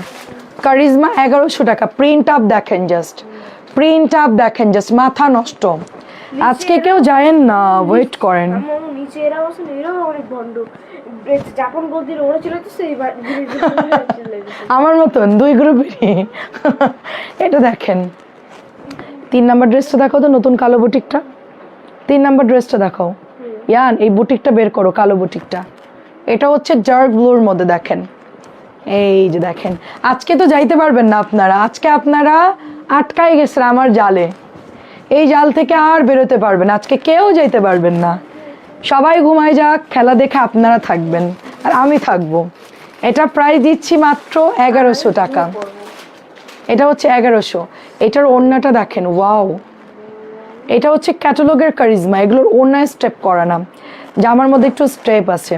কারিজমা 1100 টাকা। প্রিন্ট আপ দেখেন, জাস্ট প্রিন্ট আপ দেখেন, জাস্ট মাথা নষ্ট। আজকে কেউ যায়েন না, ওয়েট করেন। আমার মতন 2 গ্রুপেরই। এটা দেখেন 3 নাম্বার ড্রেসটা দেখাও তো, নতুন কালো বুটিকটা। 3 নাম্বার ড্রেসটা দেখাও ইয়ান, এই বুটিকটা বের করো, কালো বুটিকটা। এটা হচ্ছে ডার্ক ব্লুর মধ্যে, দেখেন এই যে দেখেন। আজকে তো যাইতে পারবেন না আপনারা, আজকে আপনারা আটকাই গেছেন আমার জালে। এই জাল থেকে আর বেরোতে পারবেন, আজকে কেউ যাইতে পারবেন না। সবাই ঘুমায় যাক, খেলা দেখে আপনারা থাকবেন আর আমি থাকবো। এটা প্রাইস দিচ্ছি মাত্র 1100 টাকা। এটা হচ্ছে 1100। এটার ওড়নাটা দেখেন, ওয়াও এটা হচ্ছে ক্যাটালগের কারিজমা, এগুলোর ওড়না স্টেপ করা না, জামার মধ্যে একটু স্টেপ আছে।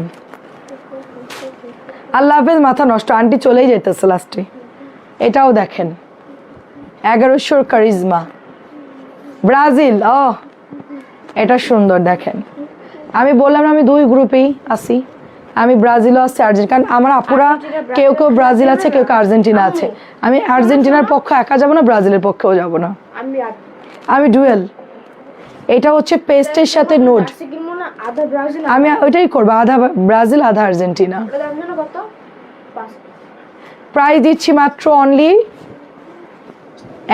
আল্লাহ হাফেজ, মাথা নষ্ট, আন্টি চলেই যেতেছে লাস্টে। এটাও দেখেন 1100 কারিজমা, ব্রাজিল। ও এটা সুন্দর দেখেন। আমি বললাম আমি দুই গ্রুপেই আছি, আমি ব্রাজিলও আছি আর্জেন্টিনা, কারণ আমার আপুরা কেউ কেউ ব্রাজিল আছে, কেউ কেউ আর্জেন্টিনা আছে। আমি আর্জেন্টিনার পক্ষে একা যাব না, ব্রাজিলের পক্ষেও যাব না, আমি ডুয়েল। এটা হচ্ছে পেস্টের সাথে নোট, আমি ওইটাই করবো, আধা ব্রাজিল আধা আর্জেন্টিনা। প্রাইস দিচ্ছি মাত্র অনলি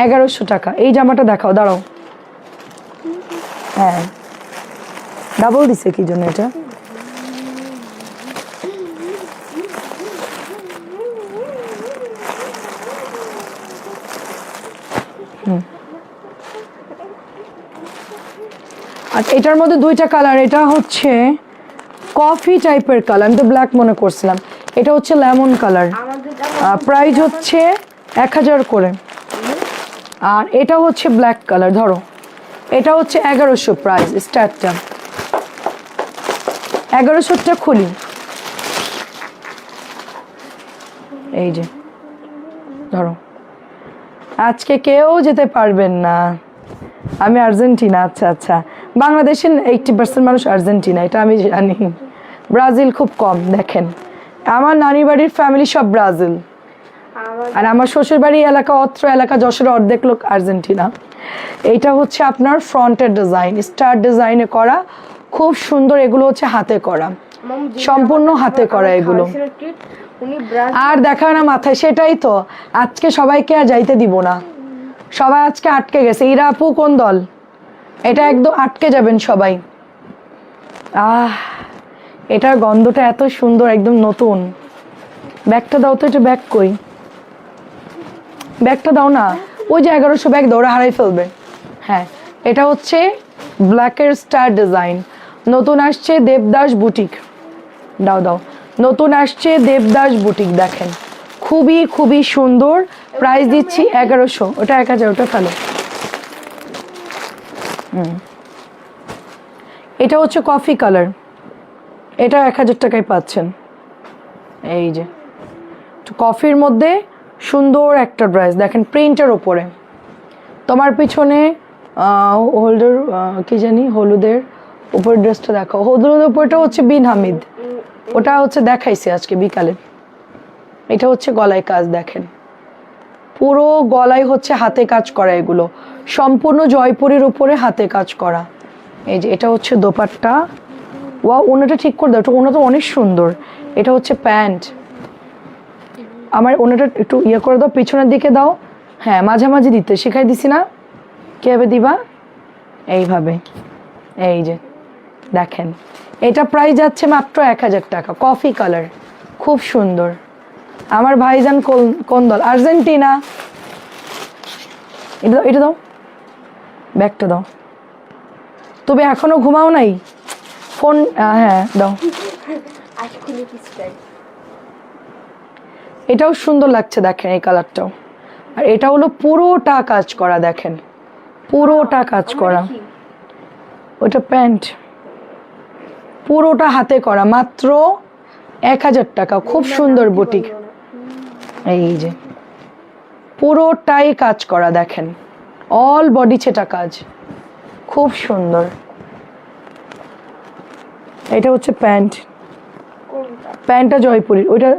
1100 টাকা। এই জামাটা দেখাও, দাঁড়াও। হ্যাঁ ডাবল দিছে কি জন্য এটা? আচ্ছা এটার মধ্যে দুইটা কালার, এটা হচ্ছে কফি টাইপের কালার, আমি তো ব্ল্যাক মনে করছিলাম, এটা হচ্ছে লেমন কালার। প্রাইস হচ্ছে 1000 করে। আর এটা হচ্ছে ব্ল্যাক কালার, ধরো এটা হচ্ছে 1100 প্রাইস স্টার্টটা। 1100টা খুলি, এই যে ধরো, আজকে কেউ যেতে পারবেন না, আমি আর্জেন্টিনা। আচ্ছা আচ্ছা, বাংলাদেশের 80% মানুষ আর্জেন্টিনা, এটা আমি জানি, ব্রাজিল খুব কম। দেখেন আমার নানি বাড়ির ফ্যামিলি সব ব্রাজিল, আর আমার শ্বশুর বাড়ি এলাকা, অত্র এলাকা যশোর অর্ধেক লোক আর্জেন্টিনা। এইটা হচ্ছে আপনার ফ্রন্টের ডিজাইন, স্টার ডিজাইনে করা, খুব সুন্দর। এগুলো হচ্ছে হাতে করা, সম্পূর্ণ হাতে করা এগুলো। আর দেখায় না মাথায়, সেটাই তো আজকে সবাইকে আর যাইতে দিব না, সবাই আজকে আটকে গেছে। ইরা আপু কোন দল? এটা একদম আটকে যাবেন সবাই। এটার গন্ধটা এত সুন্দর, একদম নতুন। ব্যাগটা দাও তো, এটা ব্যাগ কই? ব্যাগটা দাও না, ওই যে 1100 ব্যাগ দাও, ওরা হারাই ফেলবে। হ্যাঁ এটা হচ্ছে ব্ল্যাকের স্টার ডিজাইন, নতুন আসছে দেবদাস বুটিক। দাও দাও, নতুন আসছে দেবদাস বুটিক, দেখেন খুবই খুবই সুন্দর। প্রাইস দিচ্ছি 1100, ওটা 1000, ওটা ফেলো। এটা হচ্ছে কফি কালার, এটা 1000 টাকায় পাচ্ছেন। এই যে কফির মধ্যে সুন্দর একটা ড্রেস, দেখেন প্রিন্টের ওপরে। তোমার পিছনে হোল্ডার কি জানি, হলুদের উপর ড্রেসটা দেখো, হলুদের উপরটা হচ্ছে বিন হামিদ, ওটা হচ্ছে দেখাইছে আজকে বিকালে। এটা হচ্ছে গলায় কাজ, দেখেন পুরো গলায় হচ্ছে হাতে কাজ করা, এগুলো সম্পূর্ণ জয়পুরের উপরে হাতে কাজ করা। এই যে এটা হচ্ছে দোপাট্টা। ওয়া ওনাটা ঠিক করে দাও, এটা ওনা তো অনেক সুন্দর। এটা হচ্ছে প্যান্ট, আমার ওনাটা একটু ইয়ে করে দাও, পিছনের দিকে দাও। হ্যাঁ মাঝামাঝি দিতে শিখাই দিছি না, কীভাবে দিবা, এইভাবে। এই যে দেখেন, এটা প্রাইস যাচ্ছে মাত্র 1000 টাকা, কফি কালার, খুব সুন্দর। আমার ভাইজান কোন দল? আর্জেন্টিনা। এটা দাও, এটা দাও, ব্যাগটা দাও। তুমি এখনো ঘুমাও নাই? ফোন হ্যাঁ দাও। এটাও সুন্দর লাগছে, দেখেন এই কালারটাও। আর এটা হলো পুরোটা কাজ করা, দেখেন পুরোটা কাজ করা। ওটা প্যান্ট, পুরোটা হাতে করা, মাত্র 1000 টাকা, খুব সুন্দর বুটিক। এই যে পুরোটাই কাজ করা, দেখেন অল বডি ছেটা কাজ, খুব সুন্দর। এটা হচ্ছে প্যান্ট, প্যান্টটা জয়পুরীর। ওইটা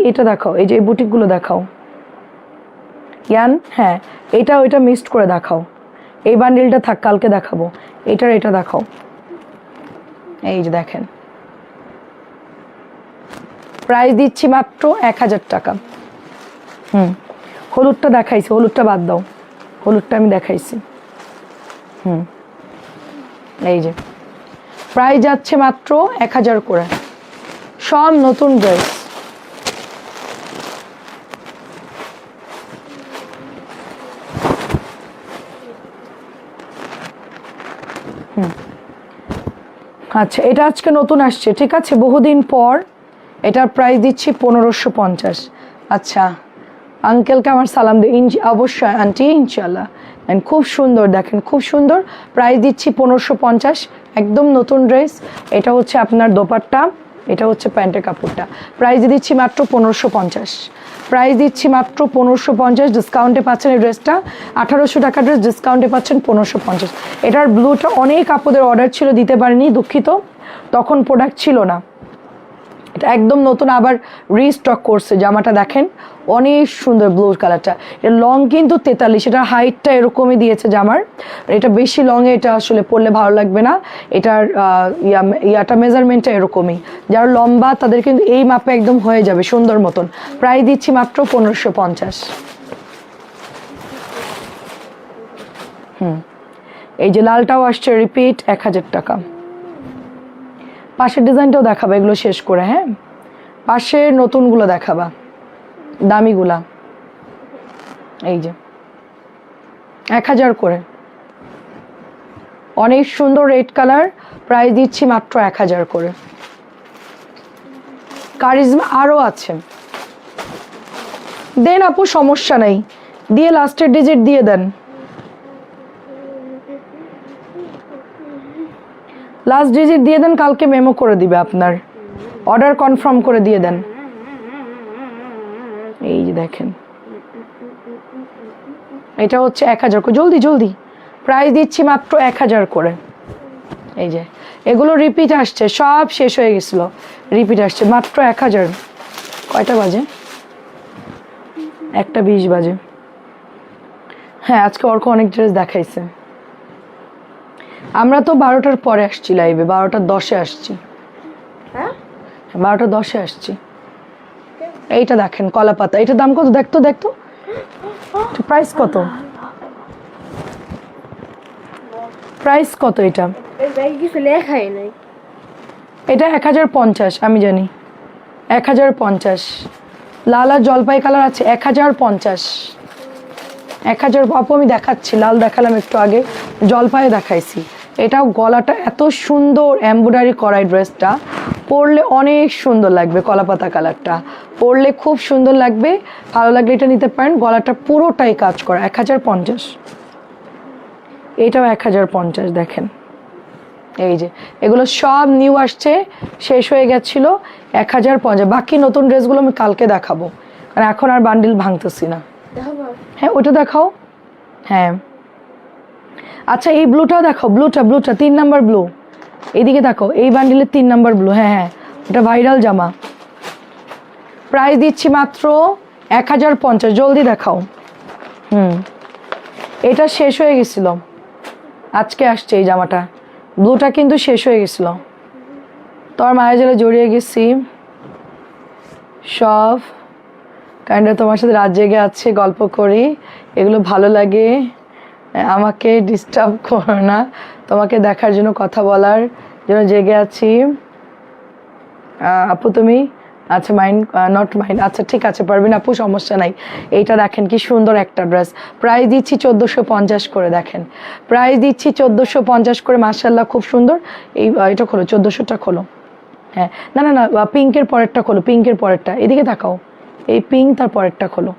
এটা দেখাও, এই যে এই বুটিকগুলো দেখাও ইয়ান। হ্যাঁ এটা ওইটা মিক্সড করে দেখাও, এই বান্ডিলটা থাক, কালকে দেখাবো। এটা দেখাও, এই যে দেখেন। প্রাইস দিচ্ছি মাত্র 1000 টাকা। হলুদটা দেখাইছি, হলুদটা বাদ দাও, হলুদটা আমি দেখাইছি। এই যে প্রাইস যাচ্ছে মাত্র 1000 করে, সব নতুন ড্রেস। আচ্ছা এটা আজকে নতুন আসছে, ঠিক আছে, বহুদিন পর। এটার প্রাইস দিচ্ছি 1550। আচ্ছা আঙ্কেলকে আমার সালাম দিই, অবশ্যই আন্টি, ইনশাল্লাহ। অ্যান্ড খুব সুন্দর, দেখেন খুব সুন্দর। প্রাইস দিচ্ছি 1550, একদম নতুন ড্রেস। এটা হচ্ছে আপনার দোপাট্টা, এটা হচ্ছে প্যান্টের কাপড়টা। প্রাইস দিচ্ছি মাত্র 1550। প্রাইস দিচ্ছি মাত্র 1550। ডিসকাউন্টে পাচ্ছেন এই ড্রেসটা, 1800 টাকা ড্রেস, ডিসকাউন্টে পাচ্ছেন 1550। এটার ব্লুটা অনেক আপুদের অর্ডার ছিল, দিতে পারিনি, দুঃখিত, তখন প্রোডাক্ট ছিল না। এটা একদম নতুন, আবার রিস্টক করছে জামাটা, দেখেন অনেক সুন্দর ব্লু কালারটা। এর লং কিন্তু 43, এটার হাইটটা এরকমই দিয়েছে জামার। এটা বেশি লংয়ে এটা আসলে পরলে ভালো লাগবে না, এটার ইয়াটা মেজারমেন্টটা এরকমই। যারা লম্বা তাদের কিন্তু এই মাপে একদম হয়ে যাবে সুন্দর মতন। প্রাইস দিচ্ছি মাত্র 1550। এই যে লালটাও আসছে রিপিট, 1000 টাকা। পাশের ডিজাইনটাও দেখাবা এগুলো শেষ করে, হ্যাঁ পাশের নতুনগুলো দেখাবা, দামিগুলা। এই যে 1000 করে, অনেক সুন্দর রেড কালার। প্রাইস দিচ্ছি মাত্র 1000 করে। কারিজমা আরও আছে, দেন আপু সমস্যা নেই, দিয়ে লাস্টের ডিজিট দিয়ে দেন, লাস্ট ডিজিট দিয়ে দেন, কালকে মেমো করে দিবে আপনার, অর্ডার কনফার্ম করে দিয়ে দেন। এই যে দেখেন এটা হচ্ছে 1000 করে, জলদি জলদি। প্রাইস দিচ্ছি মাত্র 1000 করে। এই যে এগুলো রিপিট আসছে, সব শেষ হয়ে গেছিল, রিপিট আসছে মাত্র 1000। কয়টা বাজে? 1:20 বাজে। হ্যাঁ আজকে অর্ক অনেক ড্রেস দেখাইছে। আমরা তো 12টার পরে আসছি লাইভে, 12:10 আসছি। 12:10 আসছি। এইটা দেখেন কলা পাতা, এটার দাম কত? দেখতো দেখতো প্রাইস কত, প্রাইস কত এটা? এটা 1050, আমি জানি 1050। লাল আর জলপাই কালার আছে, 1050। 1000 আপু আমি দেখাচ্ছি, লাল দেখালাম একটু আগে, জলপাই দেখাইছি। এটাও গলাটা এত সুন্দর এমব্রয়ডারি করা, ড্রেসটা পরলে অনেক সুন্দর লাগবে, কলাপাতা কালারটা পরলে খুব সুন্দর লাগবে। ভালো লাগলে এটা নিতে পারেন, গলাটা পুরোটাই কাজ করা। 1050। এটাও 1050, দেখেন এই যে এগুলো সব নিউ আসছে, শেষ হয়ে গেছিলো, 1050। বাকি নতুন ড্রেসগুলো আমি কালকে দেখাবো, কারণ এখন আর বান্ডিল ভাঙতেছি না। হ্যাঁ ওইটা দেখাও, হ্যাঁ আচ্ছা এই ব্লুটাও দেখাও, ব্লুটা 3 নাম্বার ব্লু, এইদিকে দেখো, এই বান্ডিলের 3 নাম্বার ব্লু। হ্যাঁ হ্যাঁ এটা ভাইরাল জামা। প্রাইস দিচ্ছি মাত্র 1050, জলদি দেখাও। এটা শেষ হয়ে গেছিল, আজকে আসছে এই জামাটা, ব্লুটা কিন্তু শেষ হয়ে গেছিল। তোমার মায়ের জেলে জড়িয়ে গেছি সব, কারণ তোমার সাথে রাত জেগে আছে, গল্প করি, এগুলো ভালো লাগে। আমাকে ডিস্টার্ব করো না, তোমাকে দেখার জন্য, কথা বলার জন্য জেগে আছি। আপু তুমি, আচ্ছা মাইন্ড নট মাইন্ড, আচ্ছা ঠিক আছে পারবেন আপু, সমস্যা নাই। এইটা দেখেন কি সুন্দর একটা ড্রেস, প্রাইস দিচ্ছি 1450 করে। দেখেন প্রাইস দিচ্ছি 1450 করে, মাশাআল্লাহ খুব সুন্দর। এই এটা খোলো, 1400টা খোলো। হ্যাঁ না না না, পিঙ্কের পরেরটা খোলো, পিঙ্কের পরেরটা, এদিকে তাকাও, এই পিঙ্ক তার পরেরটা খোলো।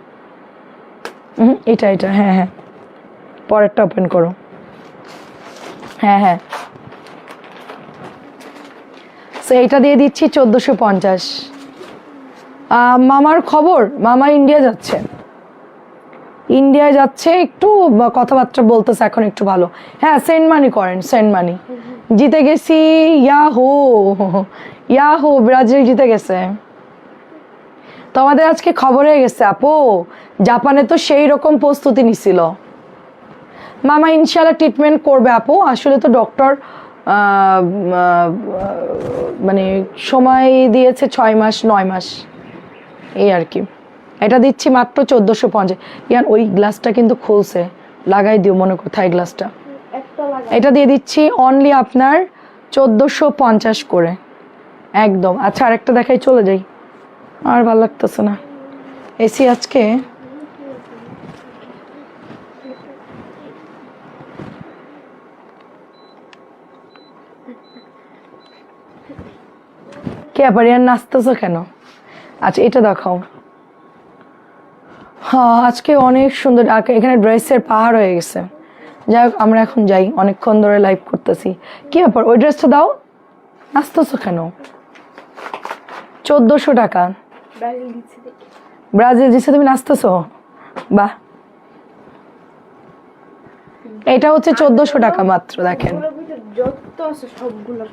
এটা এটা, হ্যাঁ হ্যাঁ পরেরটা ওপেন করো, হ্যাঁ হ্যাঁ। সো এইটা দিয়ে দিচ্ছি 1450। মামার খবর, মামা ইন্ডিয়া যাচ্ছে, ইন্ডিয়ায় যাচ্ছে, একটু কথাবার্তা বলতেছে এখন একটু ভালো। হ্যাঁ সেন্ড মানি করেন, সেন্ড মানি। জিতে গেছি, ইয়াহু ইয়াহু, ব্রাজিল জিতে গেছে। তোমাদের আজকে খবর হয়ে গেছে আপু, জাপানে তো সেই রকম প্রস্তুতি নিছিল। মামা ইনশাল্লাহ ট্রিটমেন্ট করবে আপু, আসলে তো ডক্টর মানে সময় দিয়েছে 6 মাস 9 মাস, এই আর কি। এটা দিচ্ছি মাত্র 1450। ইয়ার ওই গ্লাসটা কিন্তু খুলছে, লাগাই দিও মনে কোথায় গ্লাসটা। এটা দিয়ে দিচ্ছি অনলি আপনার 1450 করে একদম। আচ্ছা আরেকটা দেখাই, চলে যাই, আর ভালো লাগতেছে না এসি আজকে। কে আবার ইয়ার নাচতেছো কেন? আচ্ছা এটা দেখাও, হ্যাঁ আজকে অনেক সুন্দর এখানে ড্রেসের পাহাড় হয়ে গেছে। যাই হোক আমরা এখন যাই, অনেকক্ষণ ধরে লাইভ করতেছি। কি ব্যাপার, ওই ড্রেসটা দাও। আসতেছো কেন? 1400 টাকা ব্রাজিল দিচ্ছে, তুমি নাচতেছো? বাহ, এটা হচ্ছে 1400 টাকা মাত্র। দেখেন যত আছে সবগুলো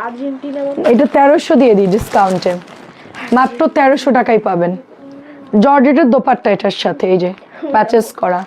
আর্জেন্টিনা এটা 1300 দিয়ে দিই ডিসকাউন্টে, মাত্র 1300 টাকায় পাবেন। জর্জেটের দোপাট্টা এটার সাথে, এই যে প্যাচেস করা।